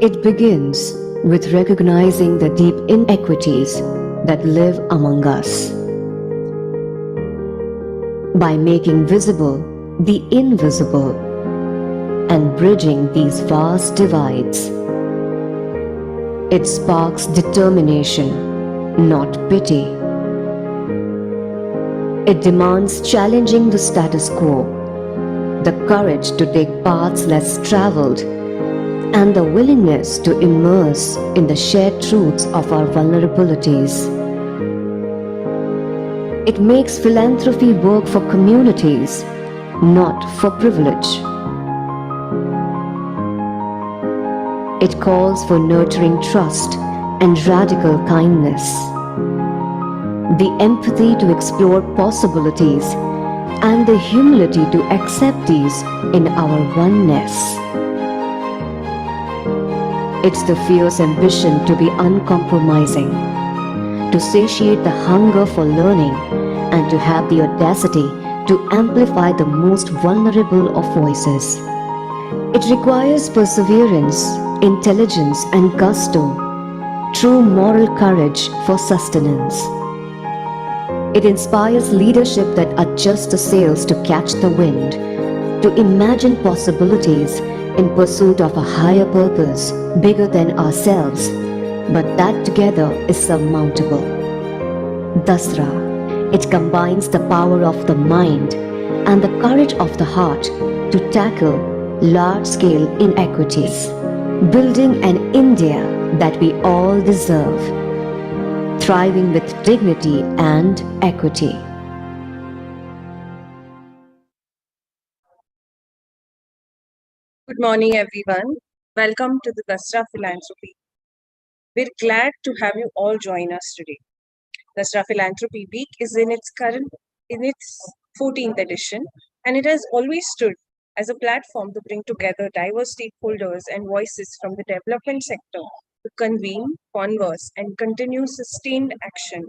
It begins with recognizing the deep inequities that live among us. By making visible the invisible and bridging these vast divides, it sparks determination, not pity. It demands challenging the status quo, the courage to take paths less traveled, and the willingness to immerse in the shared truths of our vulnerabilities. It makes philanthropy work for communities, not for privilege. It calls for nurturing trust and radical kindness, the empathy to explore possibilities, and the humility to accept these in our oneness. It's the fierce ambition to be uncompromising, to satiate the hunger for learning, and to have the audacity to amplify the most vulnerable of voices. It requires perseverance, intelligence, and gusto, true moral courage for sustenance. It inspires leadership that adjusts the sails to catch the wind, to imagine possibilities in pursuit of a higher purpose bigger than ourselves, but that together is surmountable. Dasra, it combines the power of the mind and the courage of the heart to tackle large-scale inequities, building an India that we all deserve, thriving with dignity and equity. Good morning, everyone. Welcome to the Dasra Philanthropy. We're glad to have you all join us today. Dasra Philanthropy Week is in its 14th edition, and it has always stood as a platform to bring together diverse stakeholders and voices from the development sector to convene, converse, and continue sustained action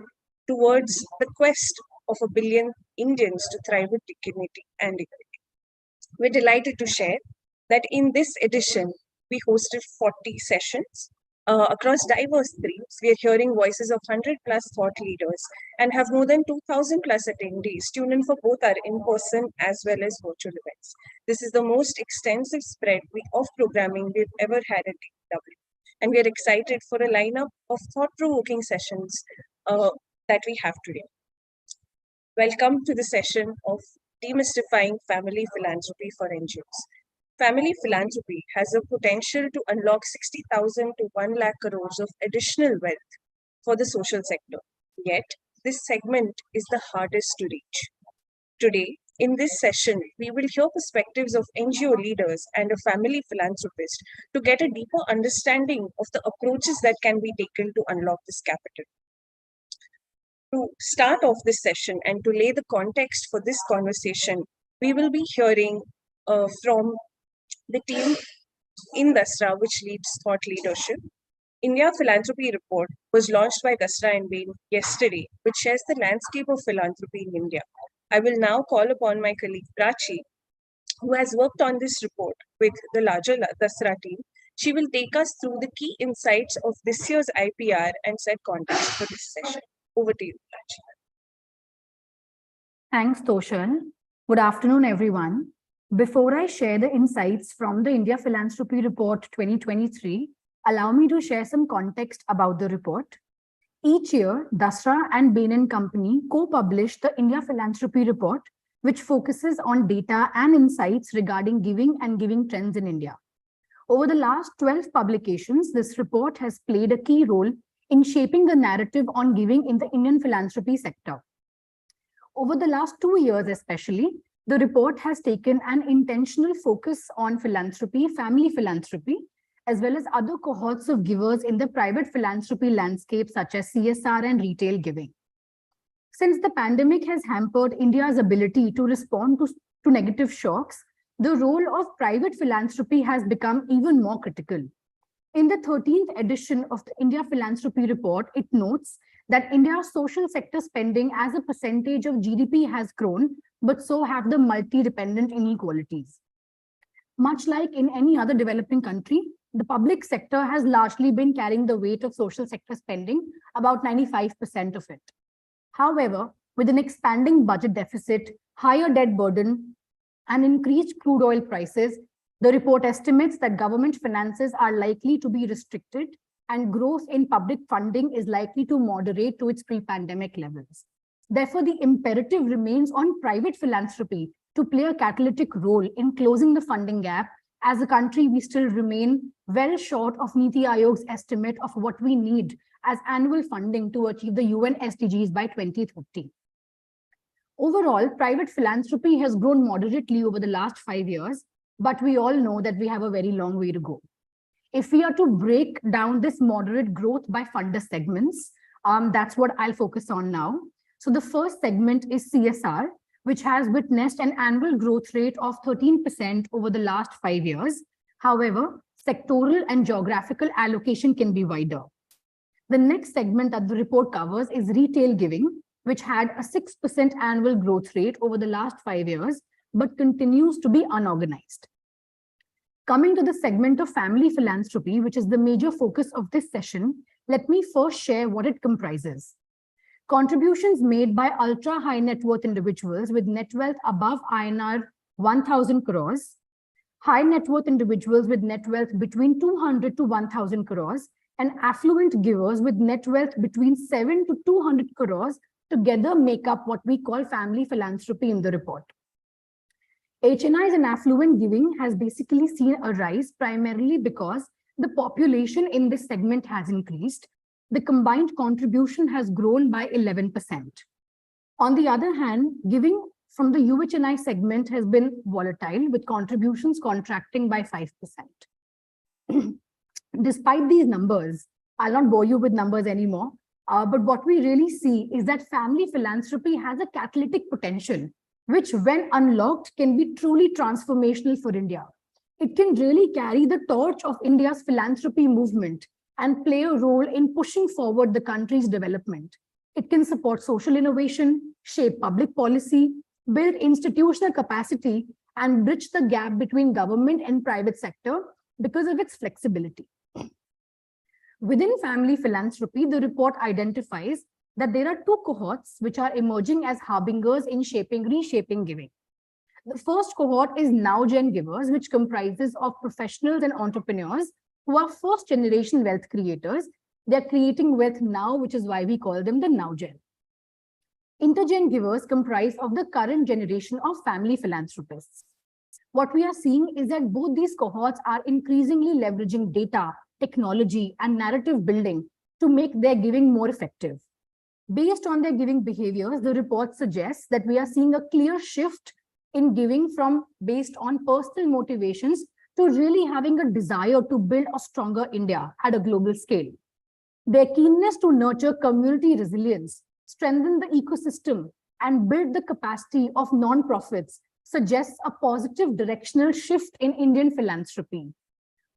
towards the quest of 1 billion Indians to thrive with dignity and equity. We're delighted to share that in this edition, we hosted 40 sessions across diverse themes. We are hearing voices of 100 plus thought leaders and have more than 2,000 plus attendees tune in for both our in-person as well as virtual events. This is the most extensive spread of programming we've ever had at DPW. And we are excited for a lineup of thought-provoking sessions that we have today. Welcome to the session of Demystifying Family Philanthropy for NGOs. Family philanthropy has a potential to unlock 60,000 to 1 lakh crores of additional wealth for the social sector. Yet, this segment is the hardest to reach. Today, in this session, we will hear perspectives of NGO leaders and a family philanthropist to get a deeper understanding of the approaches that can be taken to unlock this capital. To start off this session and to lay the context for this conversation, we will be hearing from the team in Dasra, which leads thought leadership. India Philanthropy Report was launched by Dasra and Bain yesterday, which shares the landscape of philanthropy in India. I will now call upon my colleague Prachi, who has worked on this report with the larger Dasra team. She will take us through the key insights of this year's IPR and set context for this session. Over to you, Prachi. Thanks, Toshan. Good afternoon, everyone. Before I share the insights from the India Philanthropy Report 2023, allow me to share some context about the report. Each year, Dasra and Bain & Company co-publish the India Philanthropy Report, which focuses on data and insights regarding giving and giving trends in India. Over the last 12 publications, this report has played a key role in shaping the narrative on giving in the Indian philanthropy sector. Over the last 2 years especially, the report has taken an intentional focus on philanthropy, family philanthropy, as well as other cohorts of givers in the private philanthropy landscape, such as CSR and retail giving. Since the pandemic has hampered India's ability to respond to negative shocks, the role of private philanthropy has become even more critical. In the 13th edition of the India Philanthropy Report, it notes that India's social sector spending as a percentage of GDP has grown, but so have the multi-dependent inequalities. Much like in any other developing country, The public sector has largely been carrying the weight of social sector spending, about 95% of it. However, with an expanding budget deficit, higher debt burden, and increased crude oil prices, the report estimates that government finances are likely to be restricted and growth in public funding is likely to moderate to its pre-pandemic levels. Therefore, the imperative remains on private philanthropy to play a catalytic role in closing the funding gap. As a country, we still remain well short of Niti Aayog's estimate of what we need as annual funding to achieve the UN SDGs by 2030. Overall, private philanthropy has grown moderately over the last 5 years, but we all know that we have a very long way to go. If we are to break down this moderate growth by funder segments, that's what I'll focus on now. So the first segment is CSR, which has witnessed an annual growth rate of 13% over the last 5 years. However, sectoral and geographical allocation can be wider. The next segment that the report covers is retail giving, which had a 6% annual growth rate over the last 5 years, but continues to be unorganized. Coming to the segment of family philanthropy, which is the major focus of this session, let me first share what it comprises. Contributions made by ultra high net worth individuals with net wealth above INR 1,000 crores, high net worth individuals with net wealth between 200 to 1,000 crores, and affluent givers with net wealth between 7 to 200 crores together make up what we call family philanthropy in the report. HNIs and affluent giving has basically seen a rise primarily because the population in this segment has increased. The combined contribution has grown by 11%. On the other hand, giving from the UHNI segment has been volatile, with contributions contracting by 5%. Despite these numbers, I'll not bore you with numbers anymore, but what we really see is that family philanthropy has a catalytic potential, which when unlocked can be truly transformational for India. It can really carry the torch of India's philanthropy movement and play a role in pushing forward the country's development. It can support social innovation, shape public policy, build institutional capacity, and bridge the gap between government and private sector because of its flexibility. Within family philanthropy, the report identifies that there are two cohorts which are emerging as harbingers in reshaping giving. The first cohort is now-gen givers, which comprises of professionals and entrepreneurs who are first-generation wealth creators. They're creating wealth now, which is why we call them the now-gen. Intergen givers comprise of the current generation of family philanthropists. What we are seeing is that both these cohorts are increasingly leveraging data, technology, and narrative building to make their giving more effective. Based on their giving behaviors, the report suggests that we are seeing a clear shift in giving from based on personal motivations to really having a desire to build a stronger India at a global scale. Their keenness to nurture community resilience, strengthen the ecosystem, and build the capacity of non-profits suggests a positive directional shift in Indian philanthropy.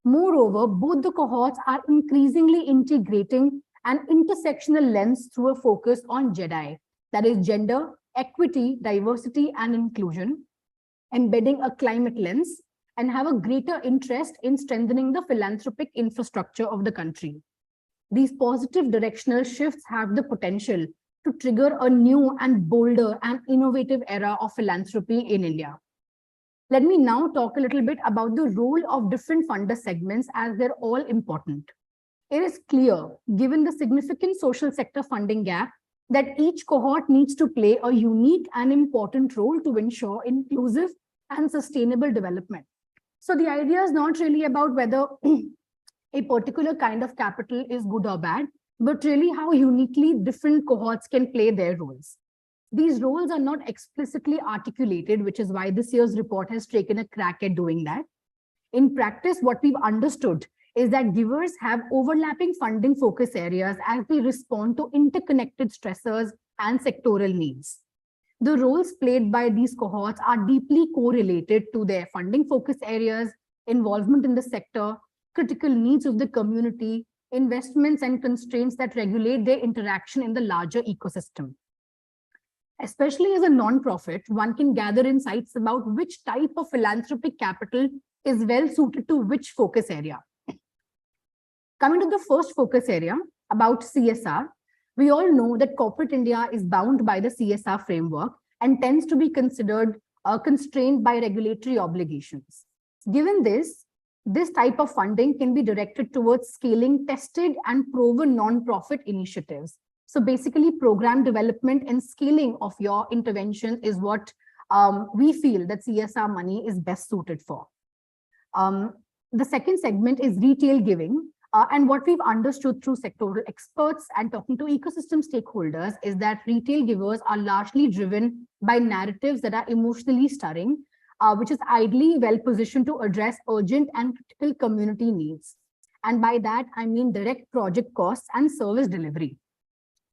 Moreover, both the cohorts are increasingly integrating an intersectional lens through a focus on JEDI, that is gender, equity, diversity, and inclusion, embedding a climate lens, and have a greater interest in strengthening the philanthropic infrastructure of the country. These positive directional shifts have the potential to trigger a new and bolder and innovative era of philanthropy in India. Let me now talk a little bit about the role of different funder segments, as they're all important. It is clear, given the significant social sector funding gap, that each cohort needs to play a unique and important role to ensure inclusive and sustainable development. So the idea is not really about whether a particular kind of capital is good or bad, but really how uniquely different cohorts can play their roles. These roles are not explicitly articulated, which is why this year's report has taken a crack at doing that. In practice, what we've understood is that givers have overlapping funding focus areas as they respond to interconnected stressors and sectoral needs. The roles played by these cohorts are deeply correlated to their funding focus areas, involvement in the sector, critical needs of the community, investments and constraints that regulate their interaction in the larger ecosystem. Especially as a non-profit, one can gather insights about which type of philanthropic capital is well suited to which focus area. Coming to the first focus area about CSR, we all know that corporate India is bound by the CSR framework and tends to be considered constrained by regulatory obligations. Given this type of funding can be directed towards scaling tested and proven non-profit initiatives. So basically, program development and scaling of your intervention is what we feel that CSR money is best suited for. The second segment is retail giving. And what we've understood through sectoral experts and talking to ecosystem stakeholders is that retail givers are largely driven by narratives that are emotionally stirring, which is ideally well positioned to address urgent and critical community needs. And by that, I mean direct project costs and service delivery.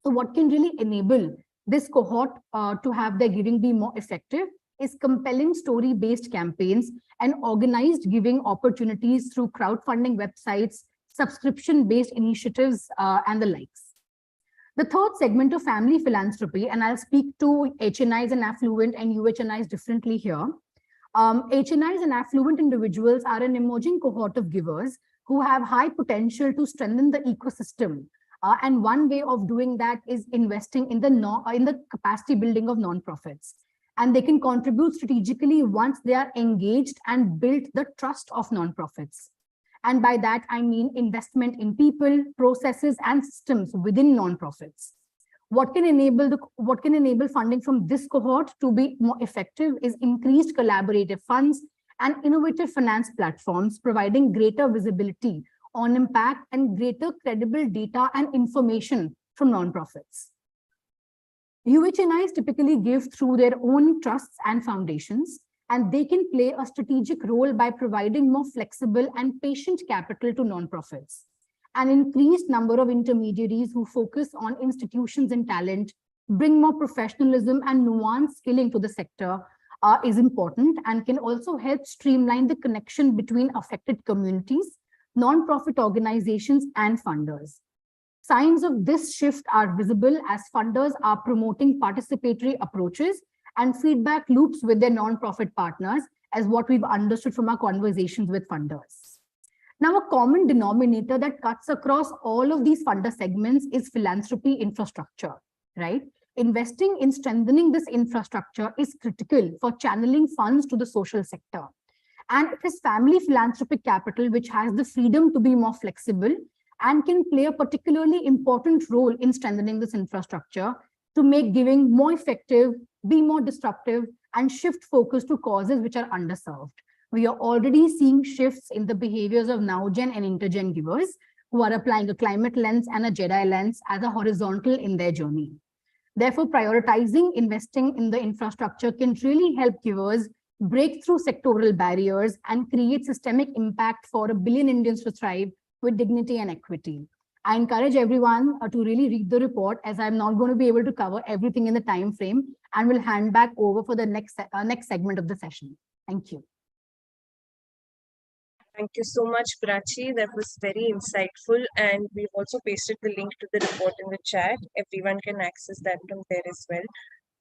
So what can really enable this cohort to have their giving be more effective is compelling story-based campaigns and organized giving opportunities through crowdfunding websites, subscription-based initiatives, and the likes. The third segment of family philanthropy, and I'll speak to HNIs and affluent and UHNIs differently here. HNIs and affluent individuals are an emerging cohort of givers who have high potential to strengthen the ecosystem. And one way of doing that is investing in the capacity building of nonprofits. And they can contribute strategically once they are engaged and build the trust of nonprofits. And by that, I mean investment in people, processes, and systems within nonprofits. What can enable funding from this cohort to be more effective is increased collaborative funds and innovative finance platforms, providing greater visibility on impact and greater credible data and information from nonprofits. UHNIs typically give through their own trusts and foundations, and they can play a strategic role by providing more flexible and patient capital to nonprofits. An increased number of intermediaries who focus on institutions and talent, bring more professionalism and nuanced skilling to the sector is important and can also help streamline the connection between affected communities, nonprofit organizations, and funders. Signs of this shift are visible as funders are promoting participatory approaches and feedback loops with their nonprofit partners, as what we've understood from our conversations with funders. Now, a common denominator that cuts across all of these funder segments is philanthropy infrastructure, right? Investing in strengthening this infrastructure is critical for channeling funds to the social sector. And it is family philanthropic capital which has the freedom to be more flexible and can play a particularly important role in strengthening this infrastructure to make giving more effective, be more disruptive, and shift focus to causes which are underserved. We are already seeing shifts in the behaviors of now-gen and inter-gen givers who are applying a climate lens and a Jedi lens as a horizontal in their journey. Therefore, prioritizing investing in the infrastructure can really help givers break through sectoral barriers and create systemic impact for 1 billion Indians to thrive with dignity and equity. I encourage everyone to really read the report, as I'm not going to be able to cover everything in the time frame, and will hand back over for the next segment of the session. Thank you. Thank you so much, Prachi. That was very insightful. And we've also pasted the link to the report in the chat. Everyone can access that from there as well.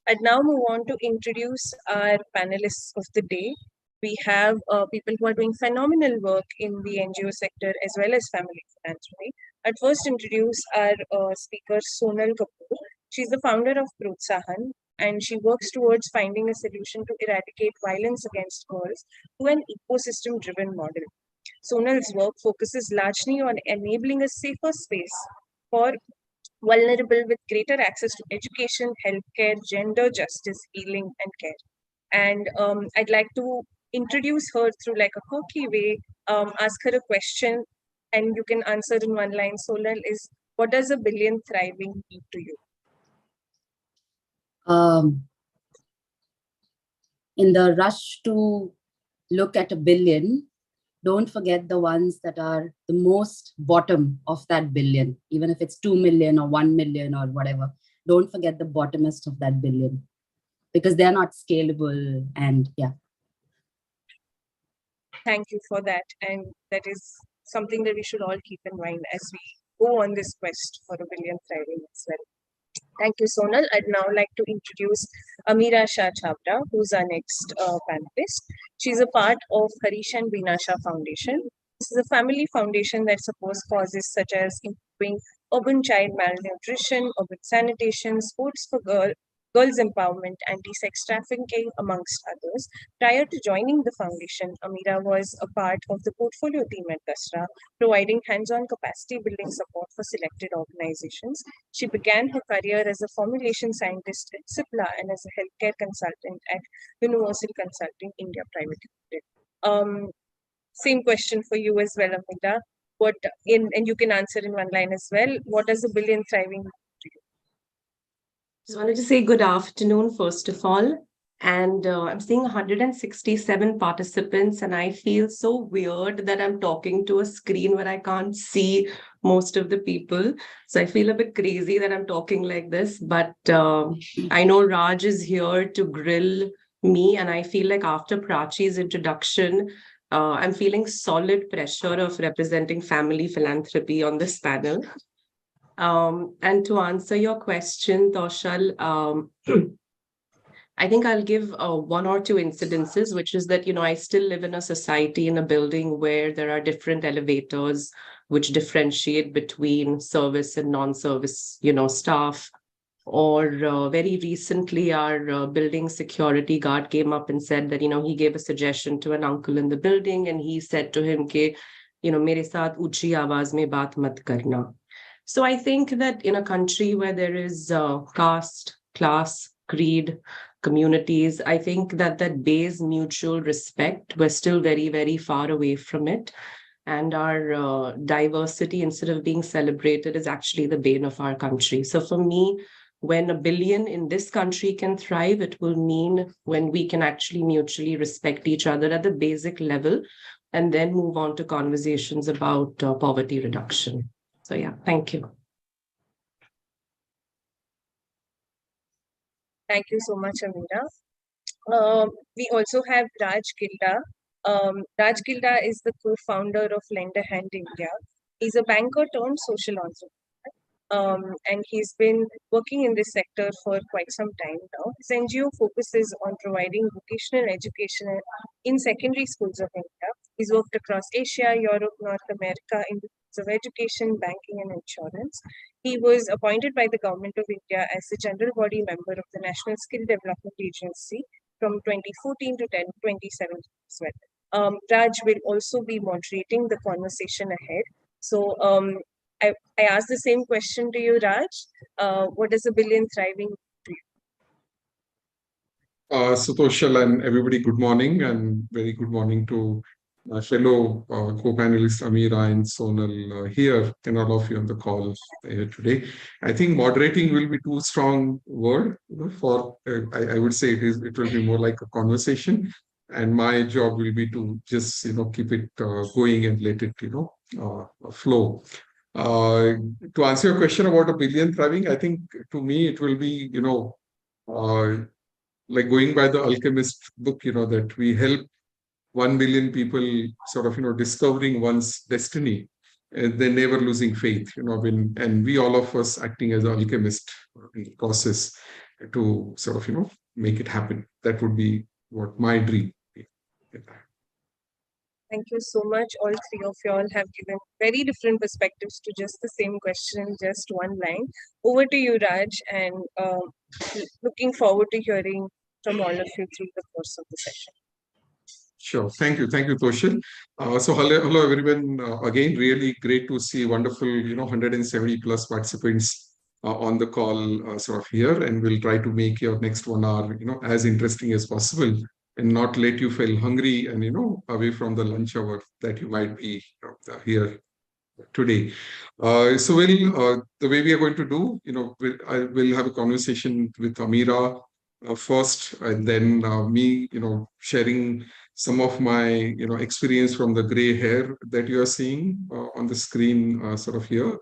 I'd now move on to introduce our panelists of the day. We have people who are doing phenomenal work in the NGO sector as well as family philanthropy. I'd first introduce our speaker, Sonal Kapoor. She's the founder of Protsahan, and she works towards finding a solution to eradicate violence against girls through an ecosystem-driven model. Sonal's work focuses largely on enabling a safer space for vulnerable with greater access to education, healthcare, gender justice, healing, and care. And I'd like to introduce her through like a quirky way, ask her a question, and you can answer in one line. Sonal, is what does 1 billion thriving mean to you? In the rush to look at 1 billion, don't forget the ones that are the most bottom of that billion, even if it's 2 million or 1 million or whatever. Don't forget the bottomest of that billion, because they're not scalable. And yeah. Thank you for that. And that is something that we should all keep in mind as we go on this quest for 1 billion thriving as well. Thank you, Sonal. I'd now like to introduce Ameera Shah Chhabra, who's our next panelist. She's a part of Harish and Veena Shah Foundation. This is a family foundation that supports causes such as improving urban child malnutrition, urban sanitation, sports for girls empowerment, anti-sex trafficking, amongst others. Prior to joining the foundation, Amira was a part of the portfolio team at Kasra, providing hands-on capacity building support for selected organizations. She began her career as a formulation scientist at CIPLA and as a healthcare consultant at Universal Consulting India Private Limited. Same question for you as well, Amita. And you can answer in one line as well. What does a billion thriving mean to you? Just wanted to say good afternoon, first of all. And I'm seeing 167 participants, and I feel so weird that I'm talking to a screen where I can't see most of the people. So I feel a bit crazy that I'm talking like this, but I know Raj is here to grill me, and I feel like after Prachi's introduction, I'm feeling solid pressure of representing family philanthropy on this panel. And to answer your question, Toshal, I think I'll give one or two incidences, which is that, I still live in a society, in a building where there are different elevators which differentiate between service and non-service, staff. Or very recently, our building security guard came up and said that, he gave a suggestion to an uncle in the building, and he said to him, "Ke, mere saath uchi awaaz mein baat mat karna." So I think that in a country where there is caste, class, creed, communities, I think that base mutual respect, we're still very, very far away from it. And our diversity, instead of being celebrated, is actually the bane of our country. So for me, when a billion in this country can thrive, it will mean when we can actually mutually respect each other at the basic level, and then move on to conversations about poverty reduction. So yeah, thank you. Thank you so much, Amira. We also have Raj Gilda. Raj Gilda is the co-founder of Lender Hand India. He's a banker turned social entrepreneur. And he's been working in this sector for quite some time now. His NGO focuses on providing vocational education in secondary schools of India. He's worked across Asia, Europe, North America in the fields of education, banking, and insurance. He was appointed by the Government of India as the general body member of the National Skill Development Agency from 2014 to 2017 as well. Raj will also be moderating the conversation ahead. So I asked the same question to you, Raj. What is a billion thriving to you? Toshal and everybody, good morning, and very good morning to my fellow co-panelists Amira and Sonal here, and all of you on the call today. I think moderating will be too strong word for. I would say it will be more like a conversation, and my job will be to just keep it going and let it flow. To answer your question about a billion thriving, I think to me it will be, like going by the Alchemist book, that we help 1 billion people sort of, discovering one's destiny, and then never losing faith, and we all of us acting as an alchemist in the process to sort of, make it happen. That would be what my dream would be. Thank you so much. All three of you all have given very different perspectives to just the same question, just one line. Over to you, Raj, and looking forward to hearing from all of you through the course of the session. Sure. Thank you, Toshal. So hello everyone. Again, really great to see wonderful, 170 plus participants on the call sort of here, and we'll try to make your next 1 hour, as interesting as possible, and not let you feel hungry and away from the lunch hour that you might be here today. So the way we are going to do, we'll have a conversation with Amira first, and then me, sharing some of my experience from the gray hair that you are seeing on the screen sort of here,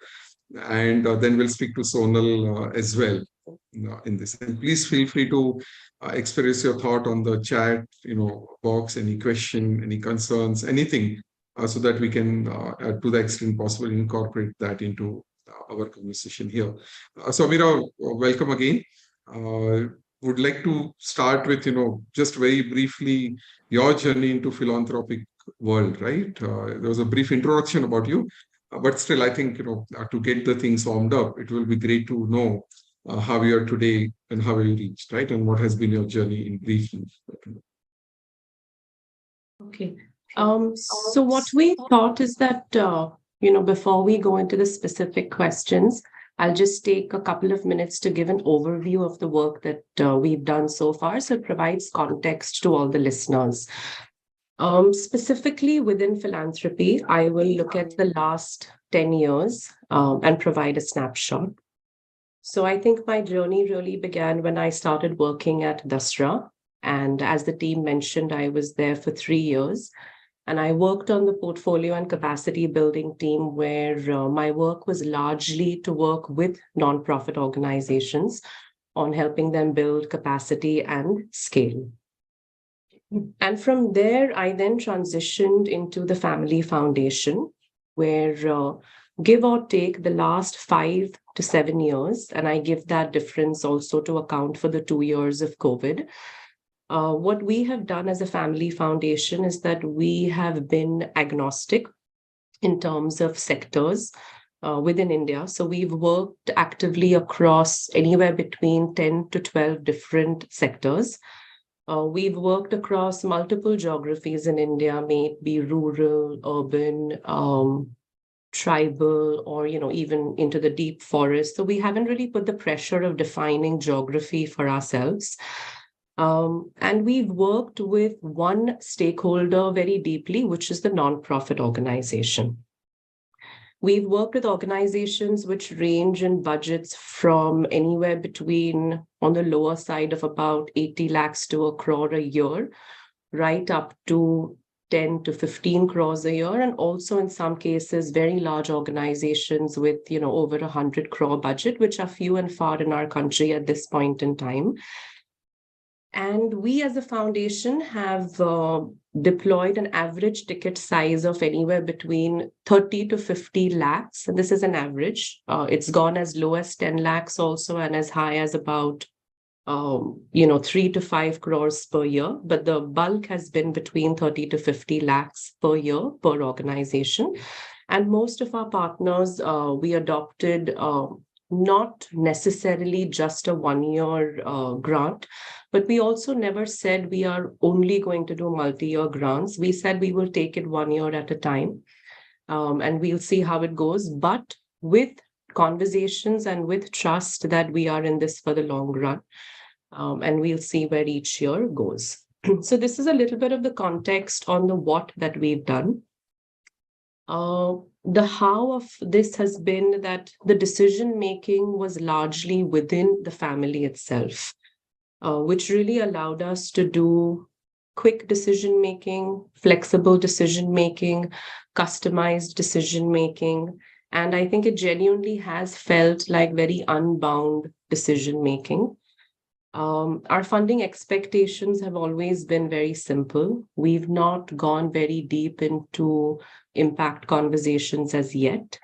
and then we'll speak to Sonal as well in this. And please feel free to express your thought on the chat box, any question, any concerns, anything, so that we can to the extent possible incorporate that into our conversation here. So Amira, welcome again. Would like to start with just very briefly your journey into philanthropic world, right? There was a brief introduction about you, but still, I think, to get the things warmed up, it will be great to know how you are today and how you reached, right? And what has been your journey in brief. Okay. So what we thought is that, before we go into the specific questions, I'll just take a couple of minutes to give an overview of the work that we've done so far, so it provides context to all the listeners. Specifically within philanthropy, I will look at the last 10 years and provide a snapshot. So I think my journey really began when I started working at Dasra. And as the team mentioned, I was there for 3 years. And I worked on the portfolio and capacity building team, where my work was largely to work with nonprofit organizations on helping them build capacity and scale. And from there, I then transitioned into the Family Foundation, where give or take the last 5 to 7 years, and I give that difference also to account for the 2 years of COVID. What we have done as a Family Foundation is that we have been agnostic in terms of sectors within India. So we've worked actively across anywhere between 10 to 12 different sectors. We've worked across multiple geographies in India, may it be rural, urban, tribal, or even into the deep forest. So we haven't really put the pressure of defining geography for ourselves. And we've worked with one stakeholder very deeply, which is the nonprofit organization. We've worked with organizations which range in budgets from anywhere between, on the lower side of about 80 lakhs to 1 crore a year, right up to 10 to 15 crores a year, and also in some cases, very large organizations with, over 100 crore budget, which are few and far in our country at this point in time. And we as a foundation have deployed an average ticket size of anywhere between 30 to 50 lakhs. And this is an average. It's gone as low as 10 lakhs also, and as high as about 3 to 5 crores per year. But the bulk has been between 30 to 50 lakhs per year per organization. And most of our partners, we adopted not necessarily just a 1-year grant, but we also never said we are only going to do multi-year grants. We said we will take it 1 year at a time, and we'll see how it goes, but with conversations and with trust that we are in this for the long run, and we'll see where each year goes. So this is a little bit of the context on the what that we've done. The how of this has been that the decision-making was largely within the family itself, which really allowed us to do quick decision-making, flexible decision-making, customized decision-making. And I think it genuinely has felt like very unbound decision-making. Our funding expectations have always been very simple. We've not gone very deep into impact conversations as yet.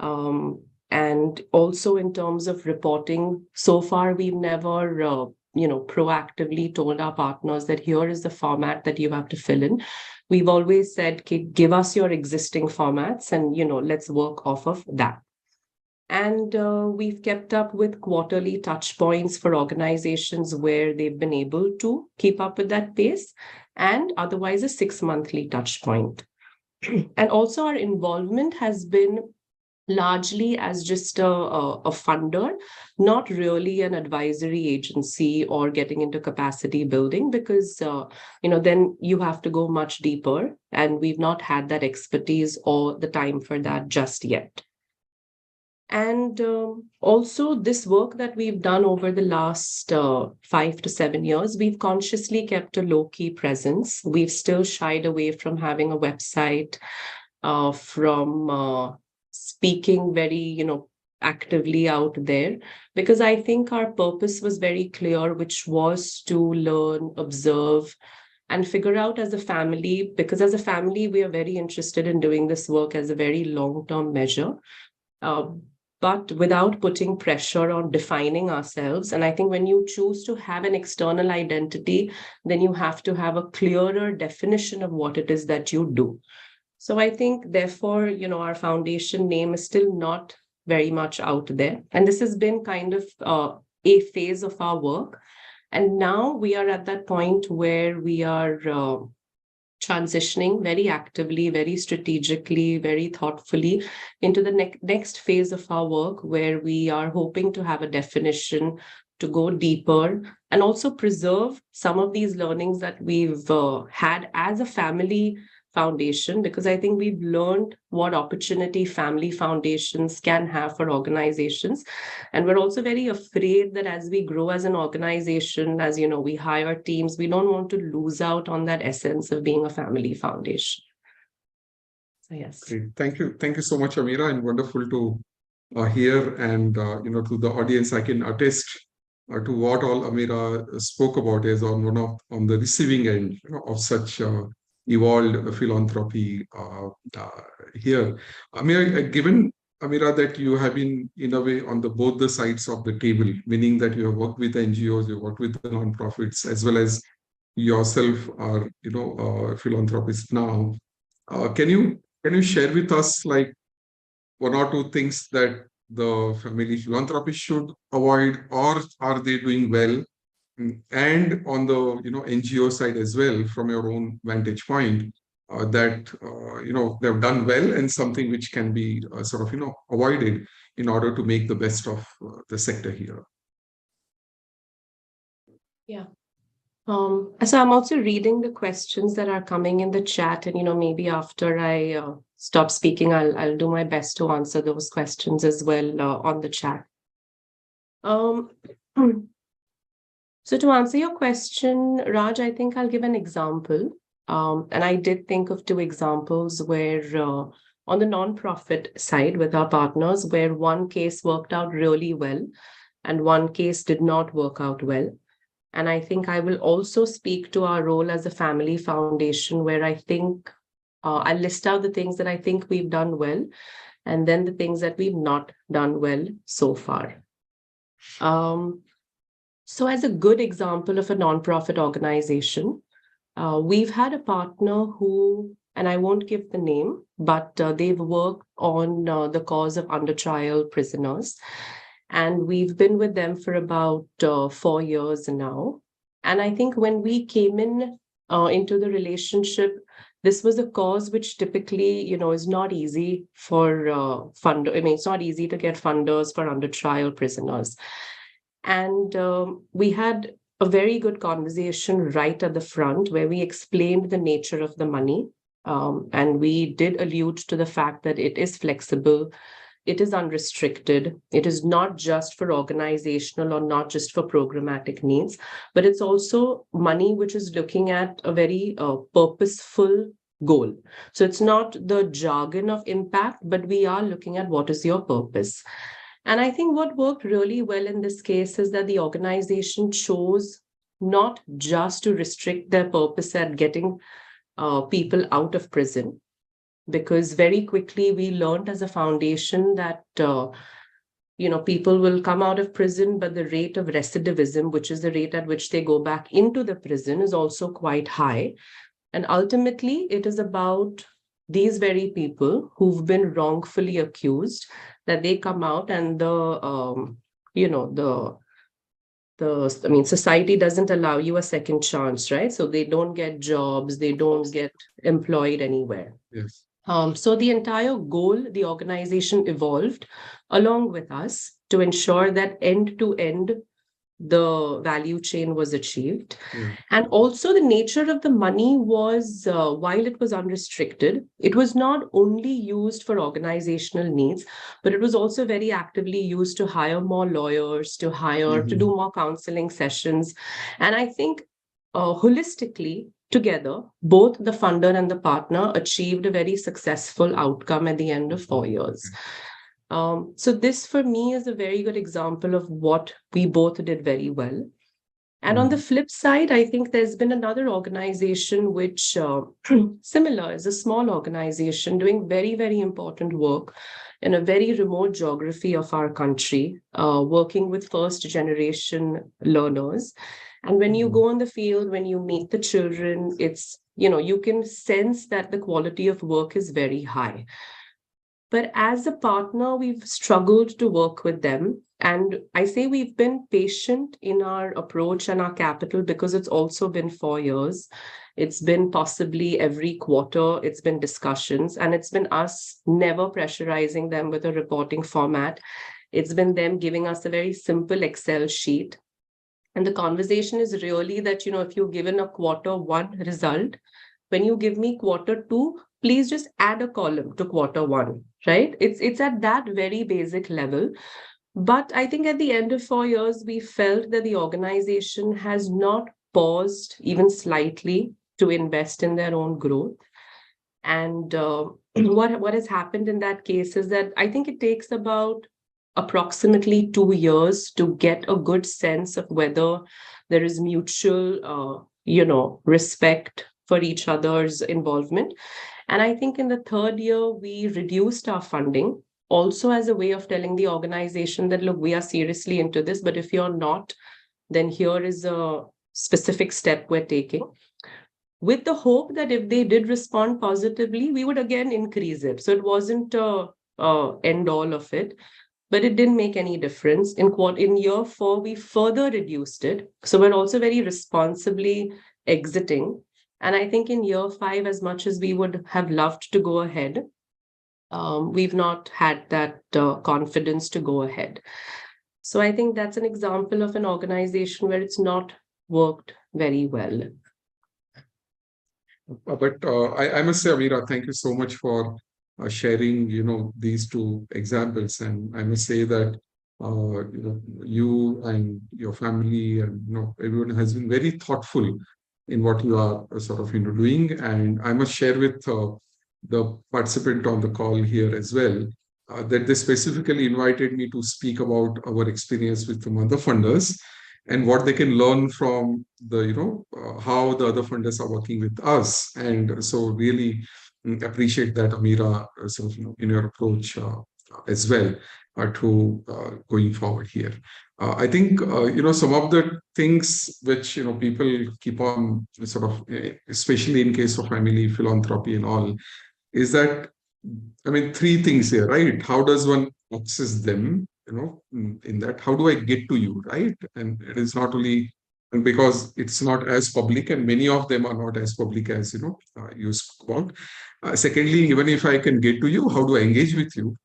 And also in terms of reporting, so far we've never proactively told our partners that here is the format that you have to fill in. We've always said, give us your existing formats and, let's work off of that. And we've kept up with quarterly touch points for organizations where they've been able to keep up with that pace, and otherwise a 6-monthly touch point. And also our involvement has been largely as just a funder, not really an advisory agency or getting into capacity building, because then you have to go much deeper, and we've not had that expertise or the time for that just yet. And also this work that we've done over the last 5 to 7 years, we've consciously kept a low-key presence. We've still shied away from having a website, from speaking very, actively out there, because I think our purpose was very clear, which was to learn, observe, and figure out as a family, because as a family, we are very interested in doing this work as a very long-term measure. but without putting pressure on defining ourselves. And I think when you choose to have an external identity, then you have to have a clearer definition of what it is that you do. So I think, therefore, our foundation name is still not very much out there. And this has been kind of a phase of our work. And now we are at that point where we are transitioning very actively, very strategically, very thoughtfully into the next phase of our work, where we are hoping to have a definition, to go deeper, and also preserve some of these learnings that we've had as a family foundation, because I think we've learned what opportunity family foundations can have for organizations. And we're also very afraid that as we grow as an organization, as we hire teams, we don't want to lose out on that essence of being a family foundation. So yes. Great. Thank you. Thank you so much, Amira, and wonderful to hear. And to the audience, I can attest to what all Amira spoke about is on the receiving end of such evolved philanthropy here. Given Amira, that you have been in a way on both the sides of the table, meaning that you have worked with the NGOs, you worked with the nonprofits, as well as yourself are philanthropists now. Can you share with us like one or two things that the family philanthropists should avoid, or are they doing well? And on the NGO side as well, from your own vantage point, that they've done well, and something which can be avoided in order to make the best of the sector here. Yeah. So I'm also reading the questions that are coming in the chat, and maybe after I stop speaking, I'll do my best to answer those questions as well on the chat. So to answer your question, Raj, I think I'll give an example. And I did think of two examples where on the nonprofit side with our partners, where one case worked out really well and one case did not work out well. And I think I will also speak to our role as a family foundation, where I think I'll list out the things that I think we've done well, and then the things that we've not done well so far. So as a good example of a nonprofit organization, we've had a partner who, and I won't give the name, but they've worked on the cause of under trial prisoners. And we've been with them for about 4 years now. And I think when we came into the relationship, this was a cause which typically, is not easy for it's not easy to get funders for under trial prisoners. And we had a very good conversation right at the front, where we explained the nature of the money. And we did allude to the fact that it is flexible, it is unrestricted, it is not just for organizational or not just for programmatic needs, but it's also money which is looking at a very purposeful goal. So it's not the jargon of impact, but we are looking at what is your purpose. And I think what worked really well in this case is that the organization chose not just to restrict their purpose at getting people out of prison, because very quickly we learned as a foundation that people will come out of prison, but the rate of recidivism, which is the rate at which they go back into the prison, is also quite high. And ultimately, it is about these very people who've been wrongfully accused, that they come out and society doesn't allow you a second chance, right? So they don't get jobs, they don't get employed anywhere. Yes. So the entire goal, the organization evolved along with us to ensure that end to end, the value chain was achieved. Yeah. And also the nature of the money was, while it was unrestricted, it was not only used for organizational needs, but it was also very actively used to hire more lawyers, to do more counseling sessions. And I think holistically, together, both the funder and the partner achieved a very successful outcome at the end of 4 years. So this for me is a very good example of what we both did very well. And on the flip side, I think there's been another organization which similar is a small organization doing very, very important work in a very remote geography of our country, working with first generation learners. And when you go on the field, when you meet the children, it's, you can sense that the quality of work is very high. But as a partner, we've struggled to work with them. And I say we've been patient in our approach and our capital because it's also been 4 years. It's been possibly every quarter, it's been discussions, and it's been us never pressurizing them with a reporting format. It's been them giving us a very simple Excel sheet. And the conversation is really that, if you've given a quarter one result, when you give me quarter two, please just add a column to quarter one, right? It's at that very basic level. But I think at the end of 4 years, we felt that the organization has not paused even slightly to invest in their own growth. And what has happened in that case is that I think it takes about approximately 2 years to get a good sense of whether there is mutual, respect for each other's involvement. And I think in the third year, we reduced our funding also as a way of telling the organization that, look, we are seriously into this, but if you're not, then here is a specific step we're taking, with the hope that if they did respond positively, we would again increase it. So it wasn't a end all of it, but it didn't make any difference. In year 4, we further reduced it. So we're also very responsibly exiting. And I think in year 5, as much as we would have loved to go ahead, we've not had that confidence to go ahead. So I think that's an example of an organization where it's not worked very well. But I must say, Ameera, thank you so much for sharing, these two examples. And I must say that, you and your family and, everyone has been very thoughtful in what you are sort of doing. And I must share with the participant on the call here as well, that they specifically invited me to speak about our experience with the mother funders and what they can learn from the, how the other funders are working with us. And so really appreciate that, Ameera, sort of, in your approach as well to going forward here. I think, some of the things which, people keep on sort of, especially in case of family philanthropy and all, is that, 3 things here, right? How does one access them, in that? How do I get to you, right? And it is not only, and because it's not as public, and many of them are not as public as, you spoke about. Secondly, even if I can get to you, how do I engage with you?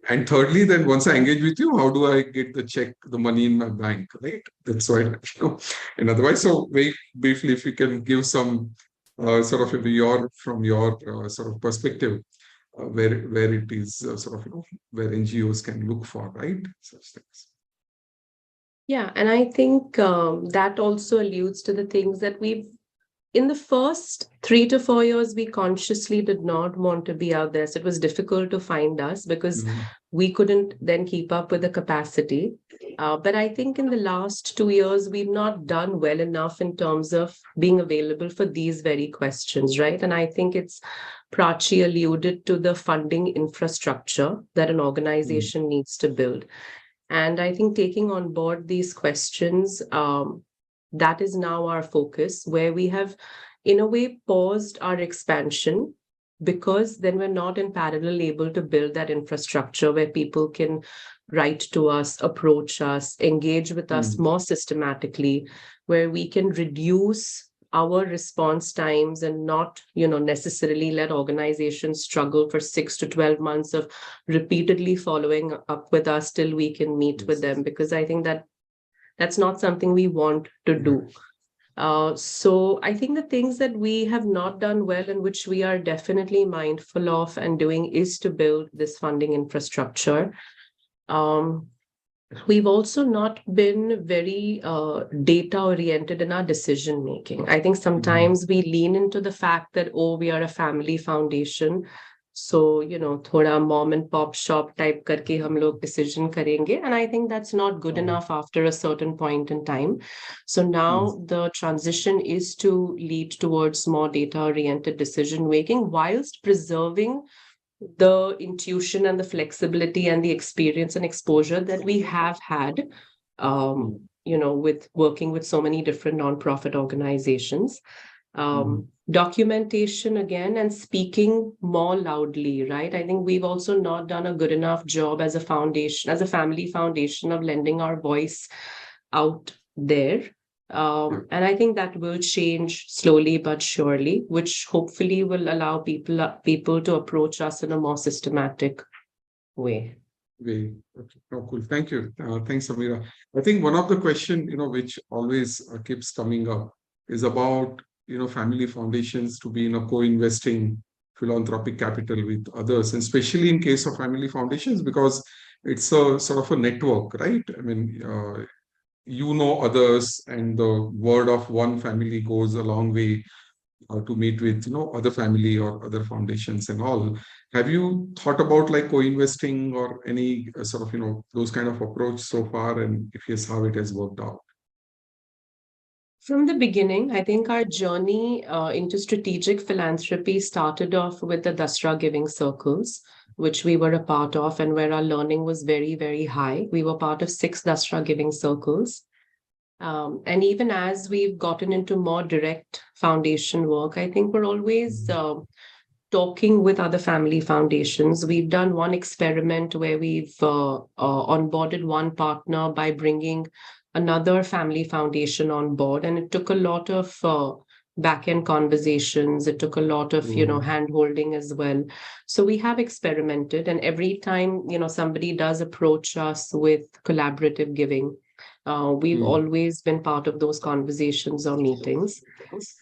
And thirdly, then once I engage with you, how do I get the money in my bank, right? That's why, and otherwise, so very briefly, if you can give some sort of from your sort of perspective, where it is sort of, where NGOs can look for, right? Such things. Yeah, and I think that also alludes to the things that in the first 3 to 4 years, we consciously did not want to be out there. So it was difficult to find us because we couldn't then keep up with the capacity. But I think in the last 2 years, we've not done well enough in terms of being available for these very questions, right? And I think it's Prachi alluded to the funding infrastructure that an organization needs to build. And I think taking on board these questions, that is now our focus, where we have, in a way, paused our expansion because then we're not in parallel able to build that infrastructure where people can write to us, approach us, engage with us more systematically, where we can reduce our response times and not, necessarily let organizations struggle for 6 to 12 months of repeatedly following up with us till we can meet with them, because I think that's not something we want to do. So I think the things that we have not done well and which we are definitely mindful of and doing is to build this funding infrastructure. We've also not been very data oriented in our decision making. I think sometimes we lean into the fact that, we are a family foundation. So, thoda mom and pop shop type karke hum log decision karenge. And I think that's not good enough after a certain point in time. So now the transition is to lead towards more data oriented decision making whilst preserving the intuition and the flexibility and the experience and exposure that we have had, with working with so many different nonprofit organizations. Documentation again, and speaking more loudly, right? I think we've also not done a good enough job as a foundation, as a family foundation, of lending our voice out there. And I think that will change slowly but surely, which hopefully will allow people to approach us in a more systematic way. Okay. Oh, cool. Thank you. Thanks, Samira. I think one of the question, which always keeps coming up is about, family foundations to be in a co-investing philanthropic capital with others, and especially in case of family foundations, because it's a sort of a network, right? I mean, others, and the word of one family goes a long way to meet with other family or other foundations and all. Have you thought about like co-investing or any sort of those kind of approach so far, and if yes, how it has worked out? From the beginning, I think our journey into strategic philanthropy started off with the Dasra Giving Circles, which we were a part of, and where our learning was very, very high. We were part of 6 Dasra Giving Circles. And even as we've gotten into more direct foundation work, I think we're always talking with other family foundations. We've done one experiment where we've onboarded one partner by bringing another family foundation on board, and it took a lot of back-end conversations. It took a lot of hand-holding as well. So we have experimented, and every time somebody does approach us with collaborative giving, we've always been part of those conversations or meetings.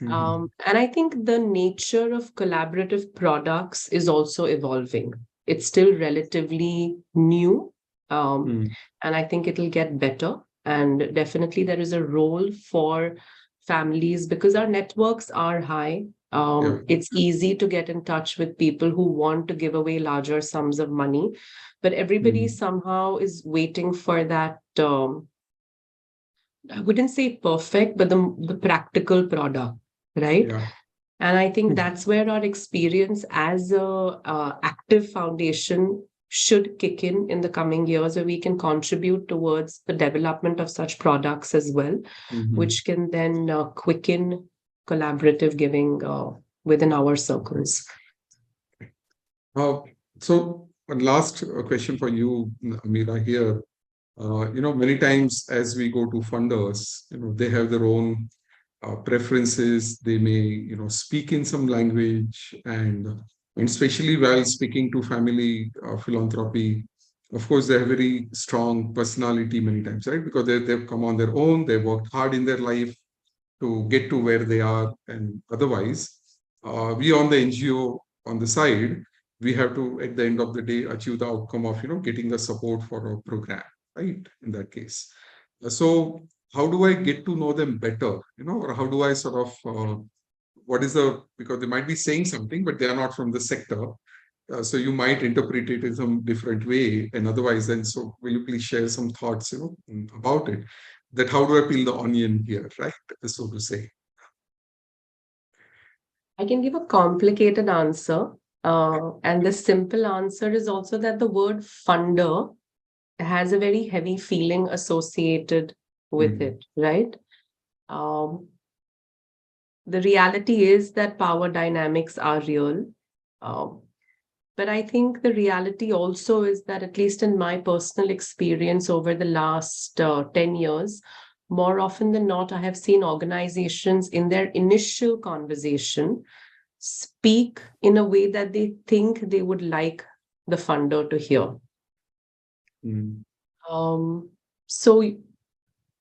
And I think the nature of collaborative products is also evolving. It's still relatively new, and I think it'll get better. And definitely there is a role for families because our networks are high. It's easy to get in touch with people who want to give away larger sums of money, but everybody somehow is waiting for that. I wouldn't say perfect, but the practical product, right? Yeah. And I think that's where our experience as a active foundation should kick in the coming years, where we can contribute towards the development of such products as well, which can then quicken collaborative giving within our circles. So one last question for you, Amira, here. Many times as we go to funders, they have their own preferences. They may, speak in some language, and especially while speaking to family philanthropy, of course, they have very strong personality many times, right? Because they've come on their own, they've worked hard in their life to get to where they are. And otherwise, we on the NGO on the side, we have to, at the end of the day, achieve the outcome of, getting the support for a program, right? In that case. So how do I get to know them better, or how do I sort of, because they might be saying something, but they are not from the sector. So you might interpret it in some different way. And otherwise, then, so will you please share some thoughts, about it? That how do I peel the onion here, right? So to say. I can give a complicated answer. And the simple answer is also that the word funder has a very heavy feeling associated with it, right? The reality is that power dynamics are real. But I think the reality also is that, at least in my personal experience over the last 10 years, more often than not, I have seen organizations in their initial conversation speak in a way that they think they would like the funder to hear. So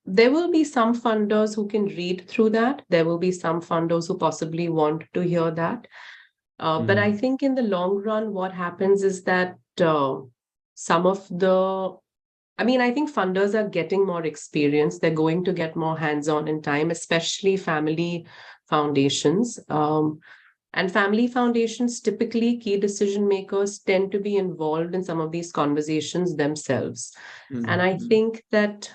there will be some funders who can read through that. There will be some funders who possibly want to hear that. But I think in the long run, what happens is that some of the, I think funders are getting more experience. They're going to get more hands-on in time, especially family foundations. And family foundations, typically key decision makers tend to be involved in some of these conversations themselves. And I think that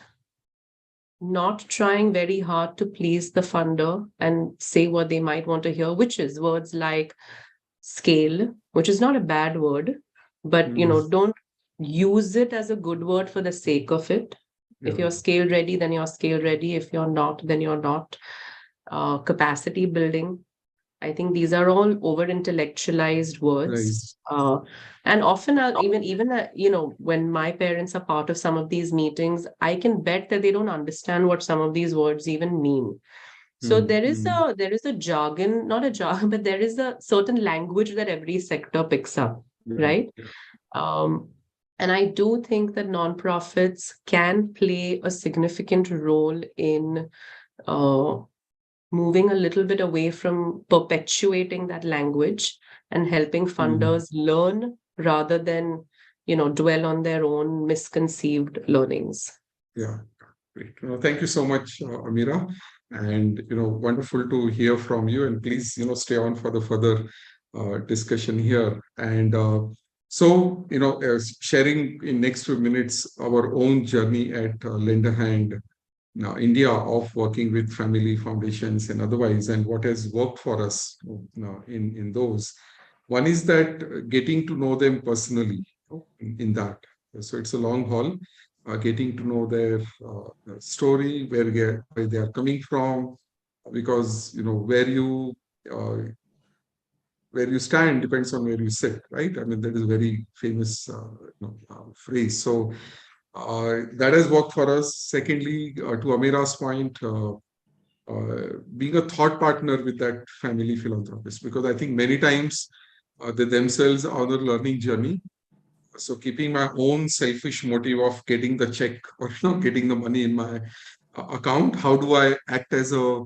not trying very hard to please the funder and say what they might want to hear, which is words like scale, which is not a bad word, but don't use it as a good word for the sake of it. If you're scale ready, then you're scale ready. If you're not, then you're not. Capacity building. I think these are all over intellectualized words. And often even when my parents are part of some of these meetings, I can bet that they don't understand what some of these words even mean. So there is a jargon, not a jargon, but there is a certain language that every sector picks up, right? And I do think that nonprofits can play a significant role in moving a little bit away from perpetuating that language and helping funders learn rather than, dwell on their own misconceived learnings. Yeah, great. Thank you so much, Amira. And, wonderful to hear from you. And please, stay on for the further discussion here. And so, sharing in next few minutes our own journey at Lend a Hand India of working with family foundations and otherwise, and what has worked for us in those. One is that getting to know them personally in that. So it's a long haul, getting to know their story, where they are coming from, because where you stand depends on where you sit, right? I mean, that is a very famous phrase. So that has worked for us. Secondly, to Amira's point, being a thought partner with that family philanthropist, because I think many times they themselves are on a learning journey. So keeping my own selfish motive of getting the check or getting the money in my account, how do I act as a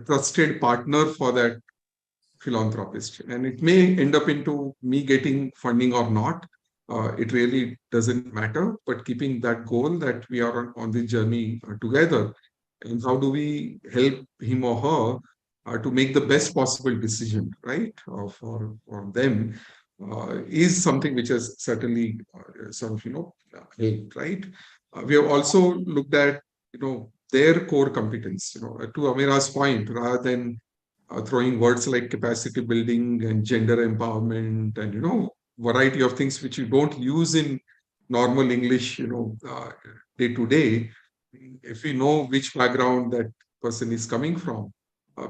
trusted partner for that philanthropist? And it may end up into me getting funding or not. It really doesn't matter, but keeping that goal that we are on the journey together, and how do we help him or her to make the best possible decision, right, for them, is something which has certainly helped, right? We have also looked at, their core competence, to Amira's point, rather than throwing words like capacity building and gender empowerment and, variety of things which you don't use in normal English, day to day. If we know which background that person is coming from,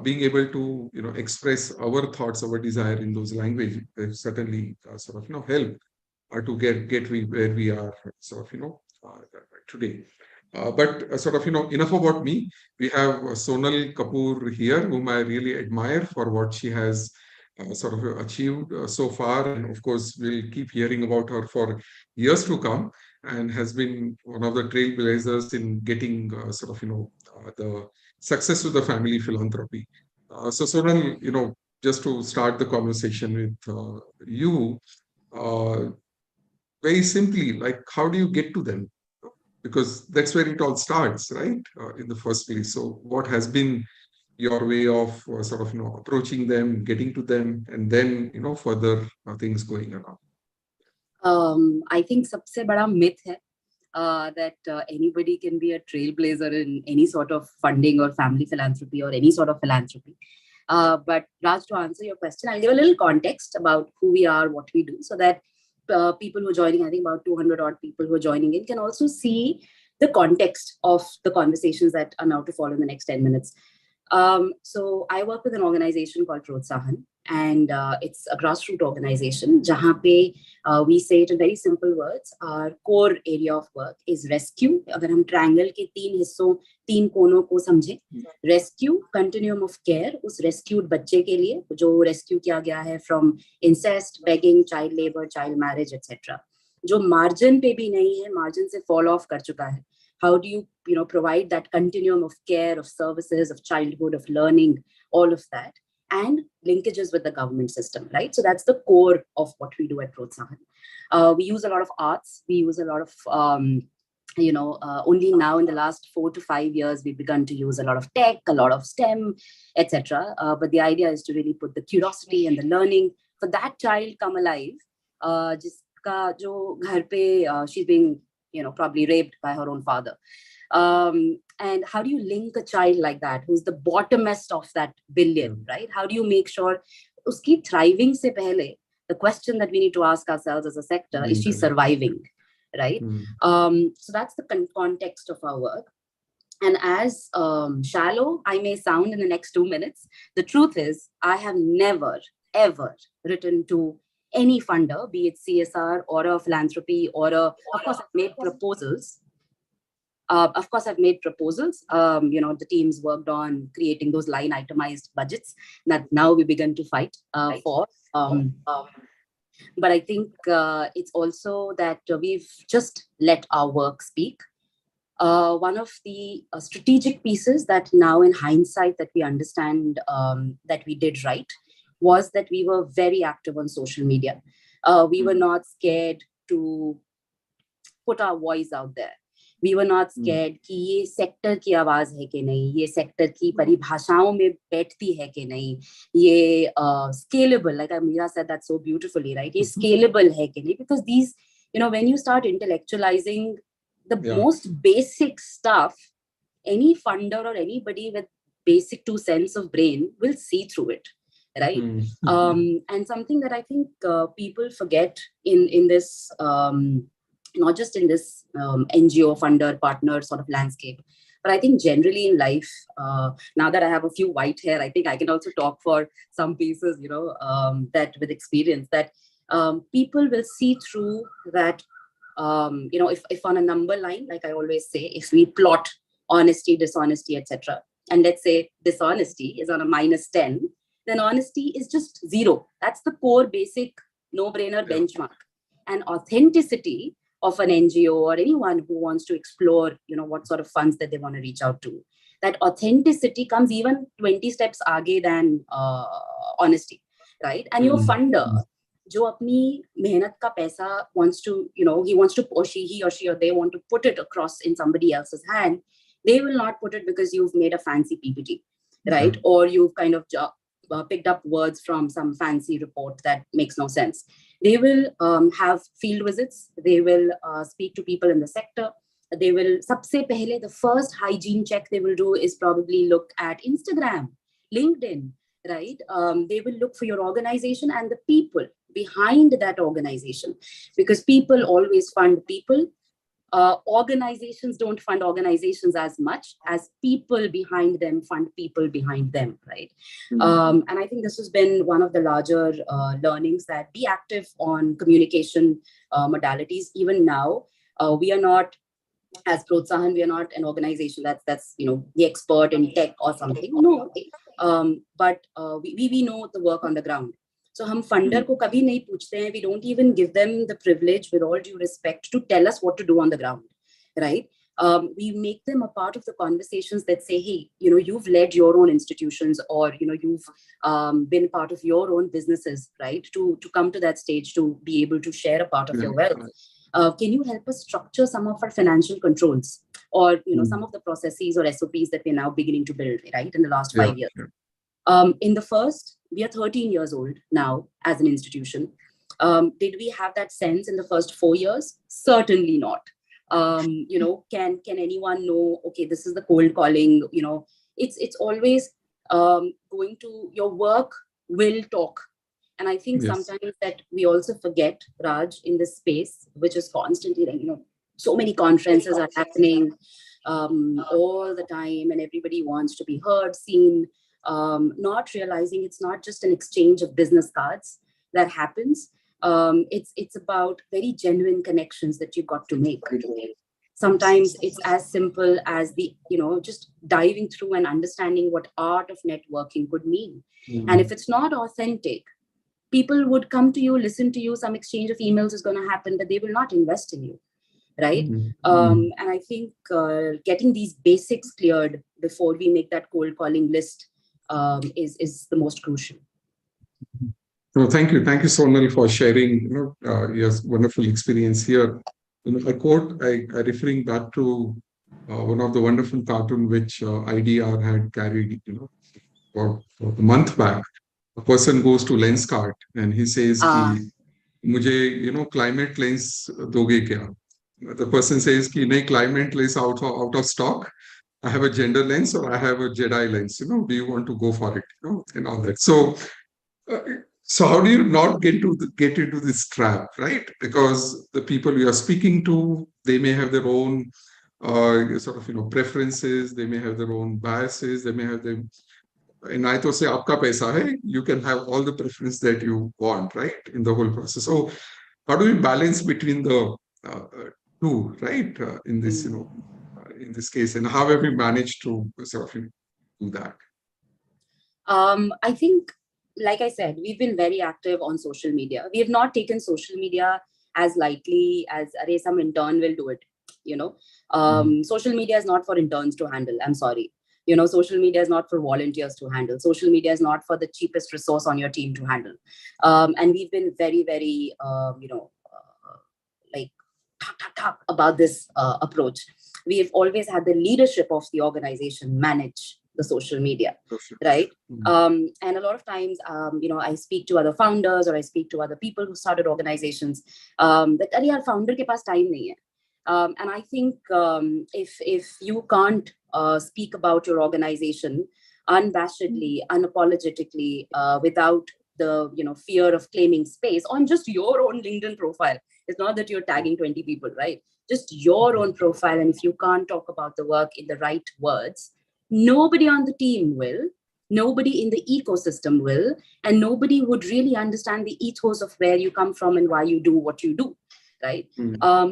being able to, express our thoughts, our desire in those languages, certainly help to get where we are today. But enough about me. We have Sonal Kapoor here, whom I really admire for what she has achieved so far. And of course, we'll keep hearing about her for years to come, and has been one of the trailblazers in getting the success with the family philanthropy. So Sonal, just to start the conversation with you, very simply, like, how do you get to them? Because that's where it all starts, right? In the first place. So what has been your way of approaching them, getting to them, and then, further things going around? I think सबसे बड़ा myth है that anybody can be a trailblazer in any sort of funding or family philanthropy or any sort of philanthropy. But Raj, to answer your question, I'll give a little context about who we are, what we do, so that people who are joining, I think about 200 odd people who are joining in, can also see the context of the conversations that are now to follow in the next 10 minutes. So I work with an organization called Protsahan, and it's a grassroots organization. Jahan pe, we say it in very simple words. Our core area of work is rescue. अगर हम triangle के तीन हिस्सों, तीन कोनों को समझें, rescue, continuum of care, उस rescued बच्चे के लिए जो rescue किया गया है from incest, begging, child labor, child marriage, etc. जो margin पे भी नहीं है, margin से fall off कर चुका है. How do you, provide that continuum of care, of services, of childhood, of learning, all of that, and linkages with the government system, right? So that's the core of what we do at Protsahan. We use a lot of arts. We use a lot of, only now in the last 4 to 5 years, we've begun to use a lot of tech, a lot of STEM, etc. But the idea is to really put the curiosity and the learning for that child come alive. Jiska jo ghar pe, she's being probably raped by her own father. And how do you link a child like that, who's the bottomest of that billion, right? How do you make sure uski thriving se pehle, the question that we need to ask ourselves as a sector, is she surviving, right? So that's the context of our work. And as shallow I may sound in the next 2 minutes, the truth is I have never, ever written to any funder, be it CSR or a philanthropy or of course, I've made proposals. The teams worked on creating those line itemized budgets that now we begin to fight for. But I think it's also that we've just let our work speak. One of the strategic pieces that now in hindsight that we understand that we did right was that we were very active on social media. We were not scared to put our voice out there. We were not scared कि ये sector की आवाज है कि नहीं, ये sector की परिभाषाओं में बैठती है कि नहीं, ये scalable, like Amira said that so beautifully, right? ये scalable है कि नहीं, because these, when you start intellectualizing the most basic stuff, any funder or anybody with basic 2 cents of brain will see through it, right? And something that I think people forget in this, not just in this NGO funder partner sort of landscape, but I think generally in life, now that I have a few white hair, I think I can also talk for some pieces, that with experience, that people will see through that. If on a number line, like I always say, if we plot honesty, dishonesty, etc., and let's say dishonesty is on a -10, then honesty is just 0. That's the core basic no-brainer benchmark. And authenticity of an NGO or anyone who wants to explore, what sort of funds that they want to reach out to, that authenticity comes even 20 steps aage than honesty, right? And your funder, जो अपनी मेहनत का पैसा wants to, he wants to, or he or they want to put it across in somebody else's hand, they will not put it because you've made a fancy PPT, right? Or you've kind of picked up words from some fancy report that makes no sense. They will have field visits. They will speak to people in the sector. They will, sabse pehle, the first hygiene check they will do is probably look at Instagram, LinkedIn, right? They will look for your organization and the people behind that organization, because people always fund people. Organizations don't fund organizations as much as people behind them fund people behind them, right? And I think this has been one of the larger learnings, that be active on communication modalities. Even now, we are not, as Protsahan, we are not an organization that's the expert in tech or something. No, but we know the work on the ground. So हम funder को कभी नहीं पूछते हैं. We don't even give them the privilege, with all due respect, to tell us what to do on the ground, right? We make them a part of the conversations that say, hey, you've led your own institutions, or you've been part of your own businesses, right? To come to that stage to be able to share a part of your wealth. Can you help us structure some of our financial controls, or some of the processes or SOPs that we're now beginning to build, right, in the last 5 years? In the first, we are 13 years old now as an institution. Did we have that sense in the first 4 years? Certainly not. Can anyone know, okay, this is the cold calling, it's always going to, your work will talk. And I think sometimes that we also forget, Raj, in this space, which is constantly, so many conferences are happening all the time, and everybody wants to be heard, seen, not realizing it's not just an exchange of business cards that happens. It's about very genuine connections that you got to make. Sometimes it's as simple as just diving through and understanding what art of networking could mean. And if it's not authentic, people would come to you, listen to you, some exchange of emails is going to happen, but they will not invest in you, right? And I think getting these basics cleared before we make that cold calling list is the most crucial. So thank you, Sonal, for sharing your wonderful experience here. I quote, I referring back to one of the wonderful cartoon which IDR had carried, for a month back. A person goes to Lenskart and he says, "Mujhe, climate lens doge kya?" The person says, "Ki nahi, climate lens out of stock. I have a gender lens or I have a Jedi lens. Do you want to go for it?" And all that. So So how do you not get into this trap, right? Because the people you are speaking to, they may have their own sort of preferences, they may have their own biases, they may have them. And I to say, "Aapka paisa hai," you can have all the preference that you want, right, in the whole process. So how do we balance between the two, right, in this in this case, and how have we managed to sort of do that? I think, like I said, we've been very active on social media. We have not taken social media as lightly as array some intern will do it. Social media is not for interns to handle. I'm sorry. Social media is not for volunteers to handle. Social media is not for the cheapest resource on your team to handle. And we've been very, very, like talk about this approach. We have always had the leadership of the organization manage the social media, right? And a lot of times, I speak to other founders or I speak to other people who started organizations that, "Arey yaar, founder ke paas time nahi hai." And I think if you can't speak about your organization unabashedly, unapologetically, without the fear of claiming space on just your own LinkedIn profile, it's not that you're tagging 20 people, right? Just your own profile. And if you can't talk about the work in the right words, nobody on the team will, nobody in the ecosystem will, and nobody would really understand the ethos of where you come from and why you do what you do, right?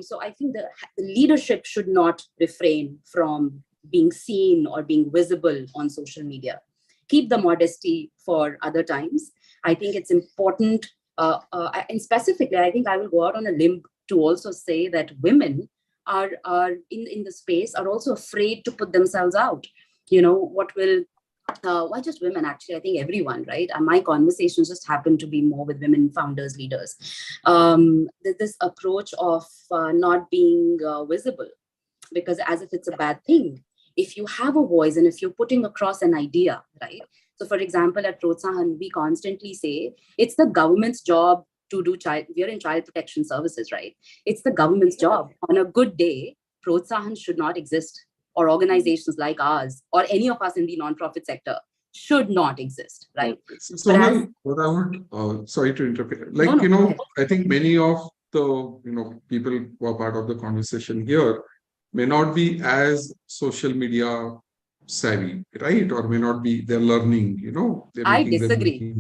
So I think the leadership should not refrain from being seen or being visible on social media. Keep the modesty for other times. I think it's important, and specifically, I think I will go out on a limb to also say that women are in the space are also afraid to put themselves out. What will why just women? Actually, I think everyone, right? And my conversations just happen to be more with women founders, leaders. This approach of not being visible, because as if it's a bad thing. If you have a voice and if you're putting across an idea, right? So, for example, at Protsahan, we constantly say it's the government's job to do we are in child protection services, right? It's the government's job. On a good day, Protsahan should not exist, or organizations like ours, or any of us in the nonprofit sector should not exist, right? So what I would, sorry to interrupt, like, no, I think many of the, people who are part of the conversation here may not be as social media savvy, right? Or may not be, they're learning, they're I making disagree.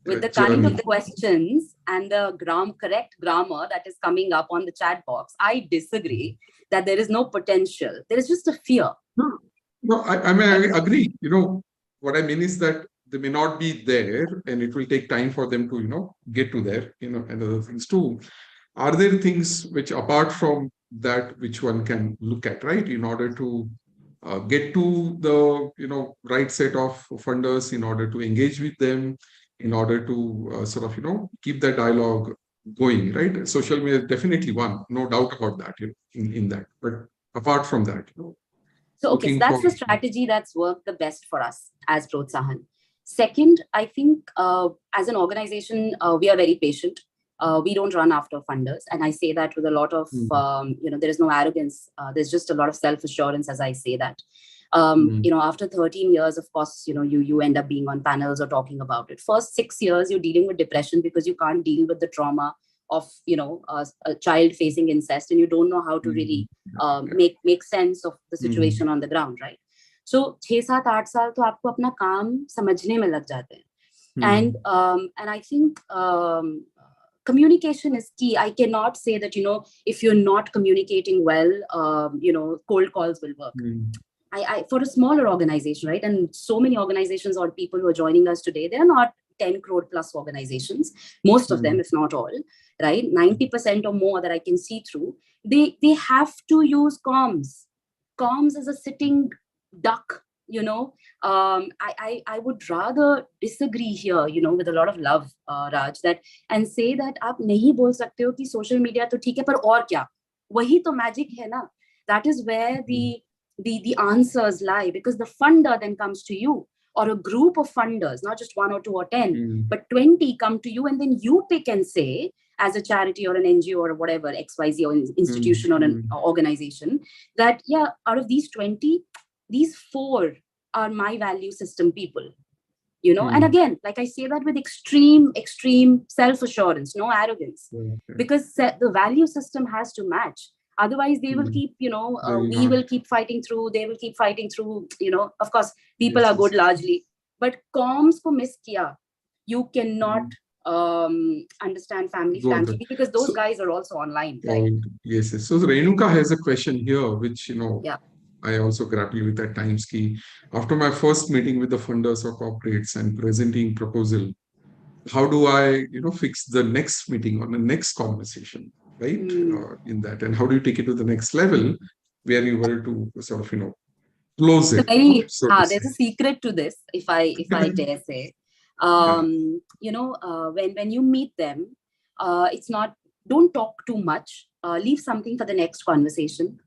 With the kind of questions and the correct grammar that is coming up on the chat box, I disagree that there is no potential. There is just a fear. No, I mean, I agree. What I mean is that they may not be there and it will take time for them to, get to there, and other things too. Are there things which, apart from that, which one can look at, right, in order to get to the, right set of funders, in order to engage with them, in order to sort of, keep the dialogue going, right? Social media is definitely one, no doubt about that, in that. But apart from that, So, okay, so that's the strategy that's worked the best for us as Protsahan. Second, I think as an organization, we are very patient. We don't run after funders. And I say that with a lot of, there is no arrogance. There's just a lot of self-assurance as I say that. After 13 years, of course, you end up being on panels or talking about it. First 6 years, you're dealing with depression because you can't deal with the trauma of, a child facing incest, and you don't know how to really make sense of the situation on the ground, right? So 6-7-8 साल तो आपको अपना काम समझने में लग जाते हैं. And I think communication is key. I cannot say that, if you're not communicating well, cold calls will work. I for a smaller organization, right? And so many organizations or people who are joining us today, they're not 10 crore plus organizations, most of them, if not all, right? 90% or more that I can see through, they have to use comms. Comms is a sitting duck, I would rather disagree here, with a lot of love, Raj, and say that आप नहीं बोल सकते हो कि social media तो ठीक है, पर और क्या? वही तो magic है ना? That is where the answers lie, because the funder then comes to you, or a group of funders, not just 1 or 2 or 10, but 20 come to you, and then you pick and say, as a charity or an NGO or whatever, XYZ or an institution or an organization, that, out of these 20, these 4 are my value system people. you know. And again, like I say that with extreme self-assurance, no arrogance, because the value system has to match. Otherwise they will keep, you know, we will keep fighting through, they will keep fighting through, you know. Of course people are good largely, but comms ko miss kiya, you cannot understand family philanthropy, because those guys are also online, right? Yes. So Renuka has a question here, which, you know, I also grapple with at times. Ki, after my first meeting with the funders or corporates and presenting proposal, how do I, you know, fix the next meeting or the next conversation, right? In that, and how do you take it to the next level where you were to sort of, you know, close it? There's a secret to this, if I dare say. You know, when you meet them, it's not, don't talk too much. Leave something for the next conversation.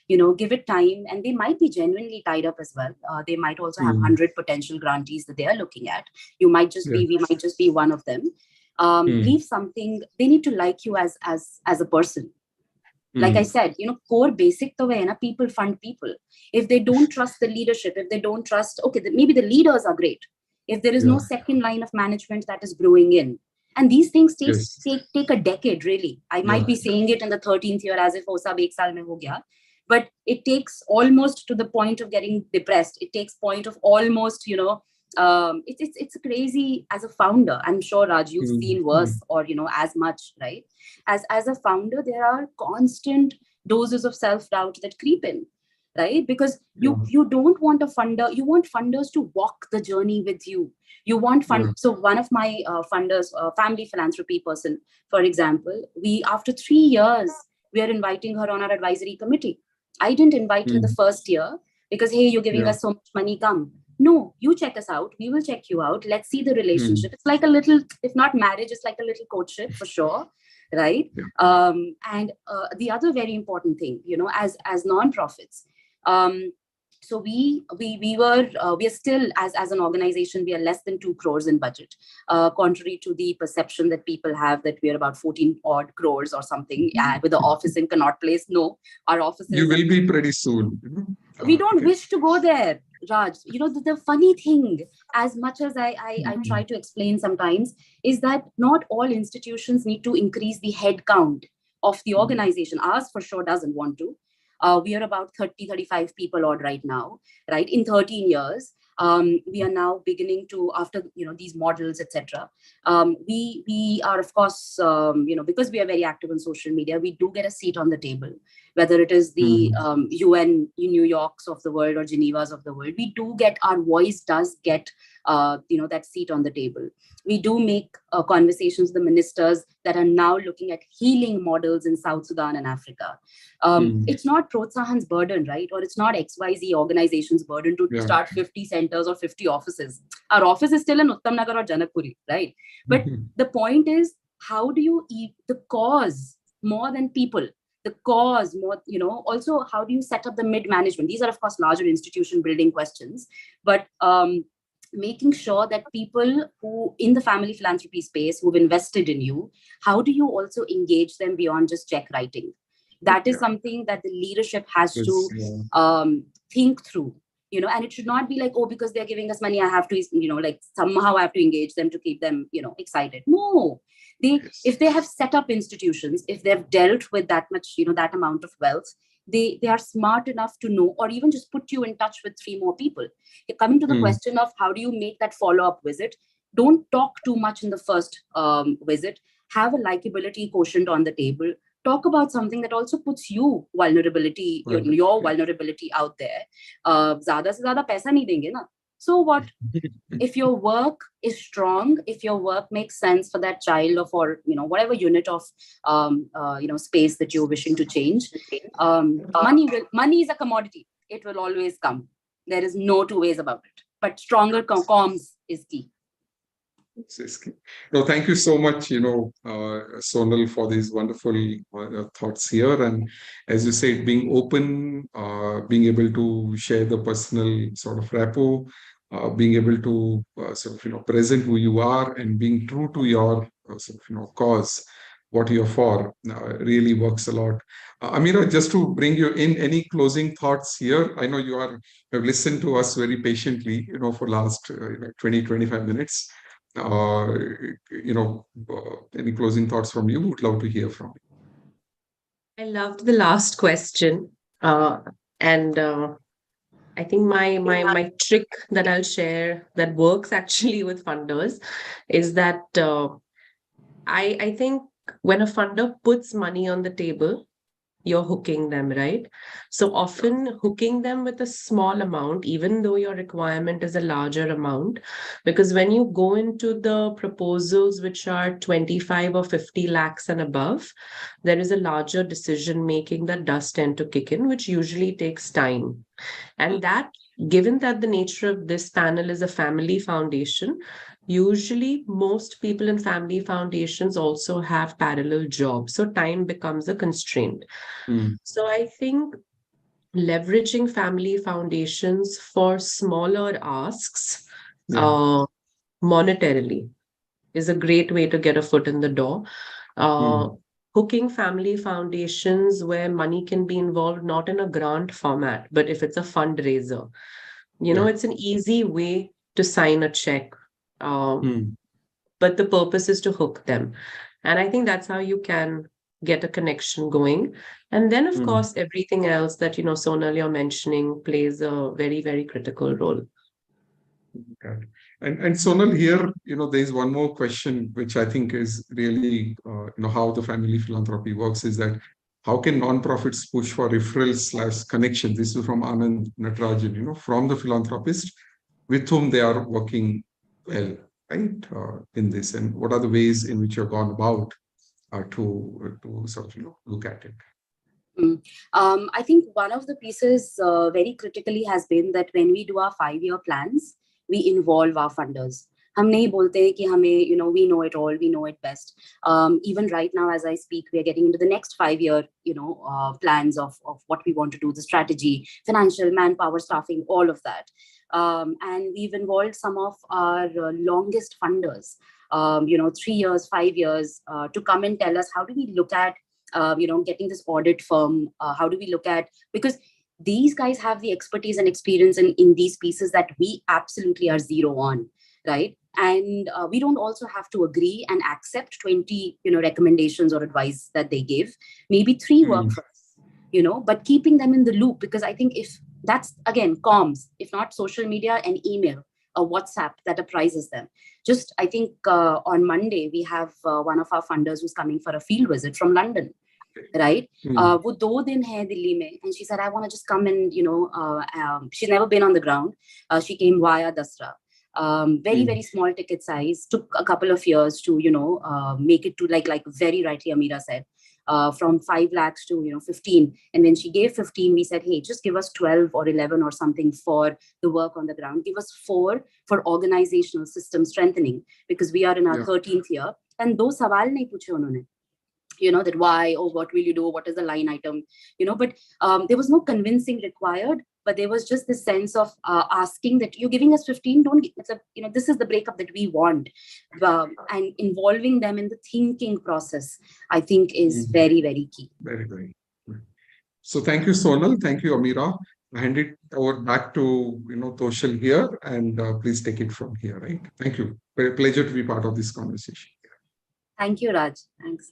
You know, give it time, and they might be genuinely tied up as well. They might also have 100 potential grantees that they are looking at. You might just be, we might just be one of them. Leave something. They need to like you as a person. Like I said, you know, core basic the way, na, people fund people. If they don't trust the leadership, if they don't trust, okay, maybe the leaders are great. If there is no second line of management that is brewing in, and these things take a decade, really. I might be saying it in the 13th year as if oh, sab ek saal mein ho gaya, but it takes almost to the point of getting depressed. It takes point of almost, you know, it's crazy as a founder. I'm sure, Raj, you've seen worse or, you know, as much, right? As a founder, there are constant doses of self-doubt that creep in, right? Because you don't want a funder, you want funders to walk the journey with you. You want so one of my funders, family philanthropy person, for example, we, after 3 years, we are inviting her on our advisory committee. I didn't invite her the first year because, hey, you're giving us so much money, come. No, you check us out. We will check you out. Let's see the relationship. It's like a little, if not marriage, it's like a little courtship for sure, right? And the other very important thing, you know, as nonprofits, so we are still, as an organization, we are less than 2 crores in budget, contrary to the perception that people have that we are about 14 odd crores or something with the office in Connaught Place. No, our office is, you will be pretty soon. We don't wish to go there, Raj. You know, the funny thing, as much as I try to explain sometimes, is that not all institutions need to increase the head count of the organization. Ours for sure doesn't want to. We are about 30-35 people odd right now, right? In 13 years, we are now beginning to, after, you know, these models, etc. We are, of course, you know, because we are very active on social media, we do get a seat on the table, whether it is the UN New Yorks of the world or Genevas of the world. We do get, our voice does get, you know, that seat on the table. We do make conversations with the ministers that are now looking at healing models in South Sudan and Africa. It's not Protsahan's burden, right? Or it's not XYZ organization's burden to start 50 centers or 50 offices. Our office is still in Uttamnagar or Janakpuri, right? But the point is, how do you eat the cause more than people? The cause more, you know, also how do you set up the mid-management? These are, of course, larger institution building questions, but making sure that people who in the family philanthropy space who've invested in you, how do you also engage them beyond just check writing? That is something that the leadership has to think through, you know, and it should not be like, oh, because they're giving us money, I have to, you know, like somehow I have to engage them to keep them, you know, excited. No, if they have set up institutions, if they've dealt with that much, you know, that amount of wealth, they are smart enough to know, or even just put you in touch with 3 more people. You're coming to the question of how do you make that follow-up visit? Don't talk too much in the first visit. Have a likability quotient on the table. Talk about something that also puts you vulnerability, your vulnerability out there. Zyada se zyada paisa nahi denge na. So what? If your work is strong, if your work makes sense for that child or for, you know, whatever unit of you know, space that you're wishing to change, money is a commodity. It will always come. There is no 2 ways about it. But stronger comms is key. No, thank you so much, you know, Sonal, for these wonderful thoughts here. And as you said, being open, being able to share the personal sort of rapport, being able to sort of, you know, present who you are and being true to your sort of, you know, cause. what you're for really works a lot. Amira, just to bring you in, any closing thoughts here? I know have listened to us very patiently, for last 20, 25 minutes. Any closing thoughts from you? Would love to hear from you. I loved the last question. And I think my trick that I'll share that works actually with funders is that I think when a funder puts money on the table, you're hooking them, right? So often hooking them with a small amount, even though your requirement is a larger amount, because when you go into the proposals which are 25 or 50 lakhs and above, there is a larger decision making that does tend to kick in, which usually takes time. And that, given that the nature of this panel is a family foundation, usually most people in family foundations also have parallel jobs. So time becomes a constraint. So I think leveraging family foundations for smaller asks monetarily is a great way to get a foot in the door. Hooking family foundations where money can be involved, not in a grant format, but if it's a fundraiser, it's an easy way to sign a check. But the purpose is to hook them. And I think that's how you can get a connection going. And then, of course, everything else that, Sonal, you're mentioning plays a very, very critical role. Okay. And Sonal, here, there's one more question, which I think is really, how the family philanthropy works is that how can nonprofits push for referrals/connection? This is from Anand Natarajan, from the philanthropist with whom they are working well, right, in this, and what are the ways in which you've gone about to sort of look at it? I think one of the pieces very critically has been that when we do our 5-year plans, we involve our funders. हम नहीं बोलते हैं कि हमें, we know it all, we know it best. Even right now, as I speak, we are getting into the next 5-year, plans of what we want to do, the strategy, financial, manpower, staffing, all of that. And we've involved some of our longest funders, 3 years, 5 years, to come and tell us, how do we look at, getting this audit firm? How do we look at, because these guys have the expertise and experience in these pieces that we absolutely are zero on, right? And we don't also have to agree and accept 20, recommendations or advice that they give. Maybe 3 work for us, but keeping them in the loop, because I think if that's, again, comms, if not social media and email, a WhatsApp that apprises them. Just, I think on Monday, we have one of our funders who's coming for a field visit from London. Right? वो 2 दिन है दिल्ली में, and she said, I want to just come and, she's never been on the ground. She came via Dasra. Very, very small ticket size. Took a couple of years to, make it to like very rightly Amira said, from 5 lakhs to, 15. And when she gave 15, we said, hey, just give us 12 or 11 or something for the work on the ground. Give us 4 for organizational system strengthening, because we are in our 13th year. And those सवाल नहीं पूछे उन्होंने. That why, or what will you do? What is the line item? But there was no convincing required, but there was just this sense of asking that you're giving us 15, this is the breakup that we want. And involving them in the thinking process, I think is very, very key. Very, very. So thank you, Sonal. Thank you, Amira. I hand it over back to, Toshal here, and please take it from here, right? Thank you. Very pleasure to be part of this conversation. Thank you, Raj. Thanks.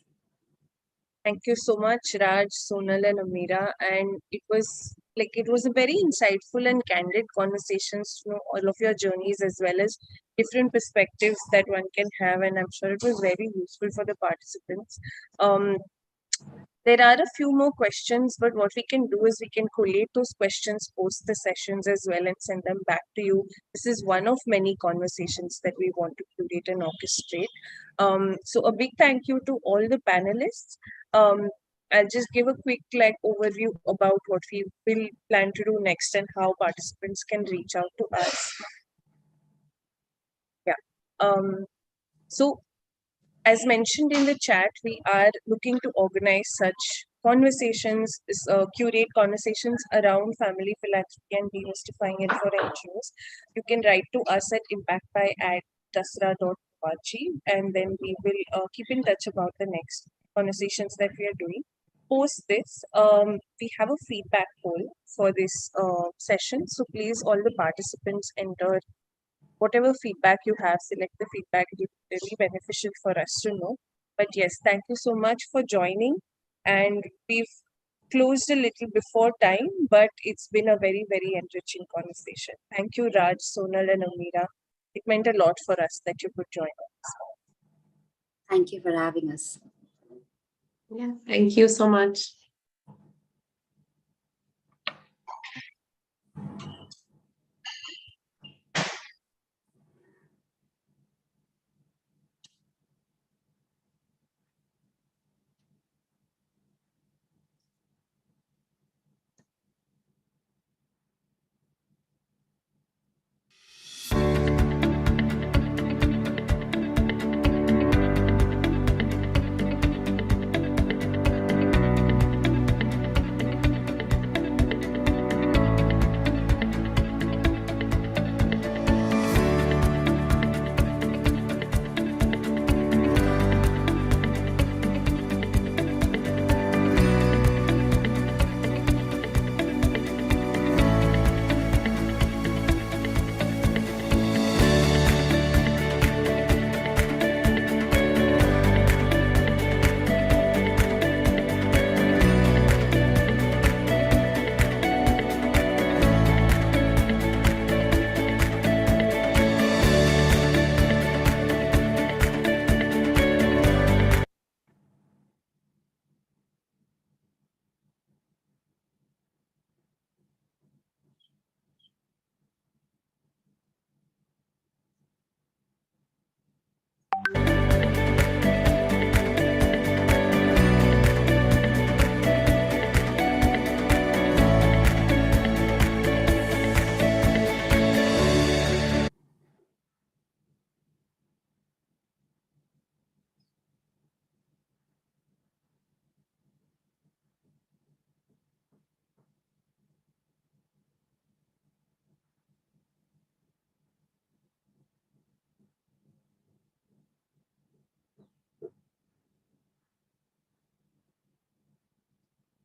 Thank you so much, Raj, Sonal, and Amira. And it was a very insightful and candid conversations to know all of your journeys, as well as different perspectives that one can have. And I'm sure it was very useful for the participants. There are a few more questions, but what we can do is we can collate those questions post the sessions as well and send them back to you. This is one of many conversations that we want to curate and orchestrate. So a big thank you to all the panelists. I'll just give a quick overview about what we will plan to do next and how participants can reach out to us. So as mentioned in the chat, we are looking to organize such conversations, curate conversations around family philanthropy and demystifying it for NGOs. You can write to us at impactby@dasra.org, and then we will keep in touch about the next conversations that we are doing. Post this, we have a feedback poll for this session. So please, all the participants enter whatever feedback you have, select the feedback. It is really beneficial for us to know. But yes, thank you so much for joining. And we've closed a little before time, but it's been a very, very enriching conversation. Thank you, Raj, Sonal, and Amira. It meant a lot for us that you could join us. Thank you for having us. Yeah, thank you so much.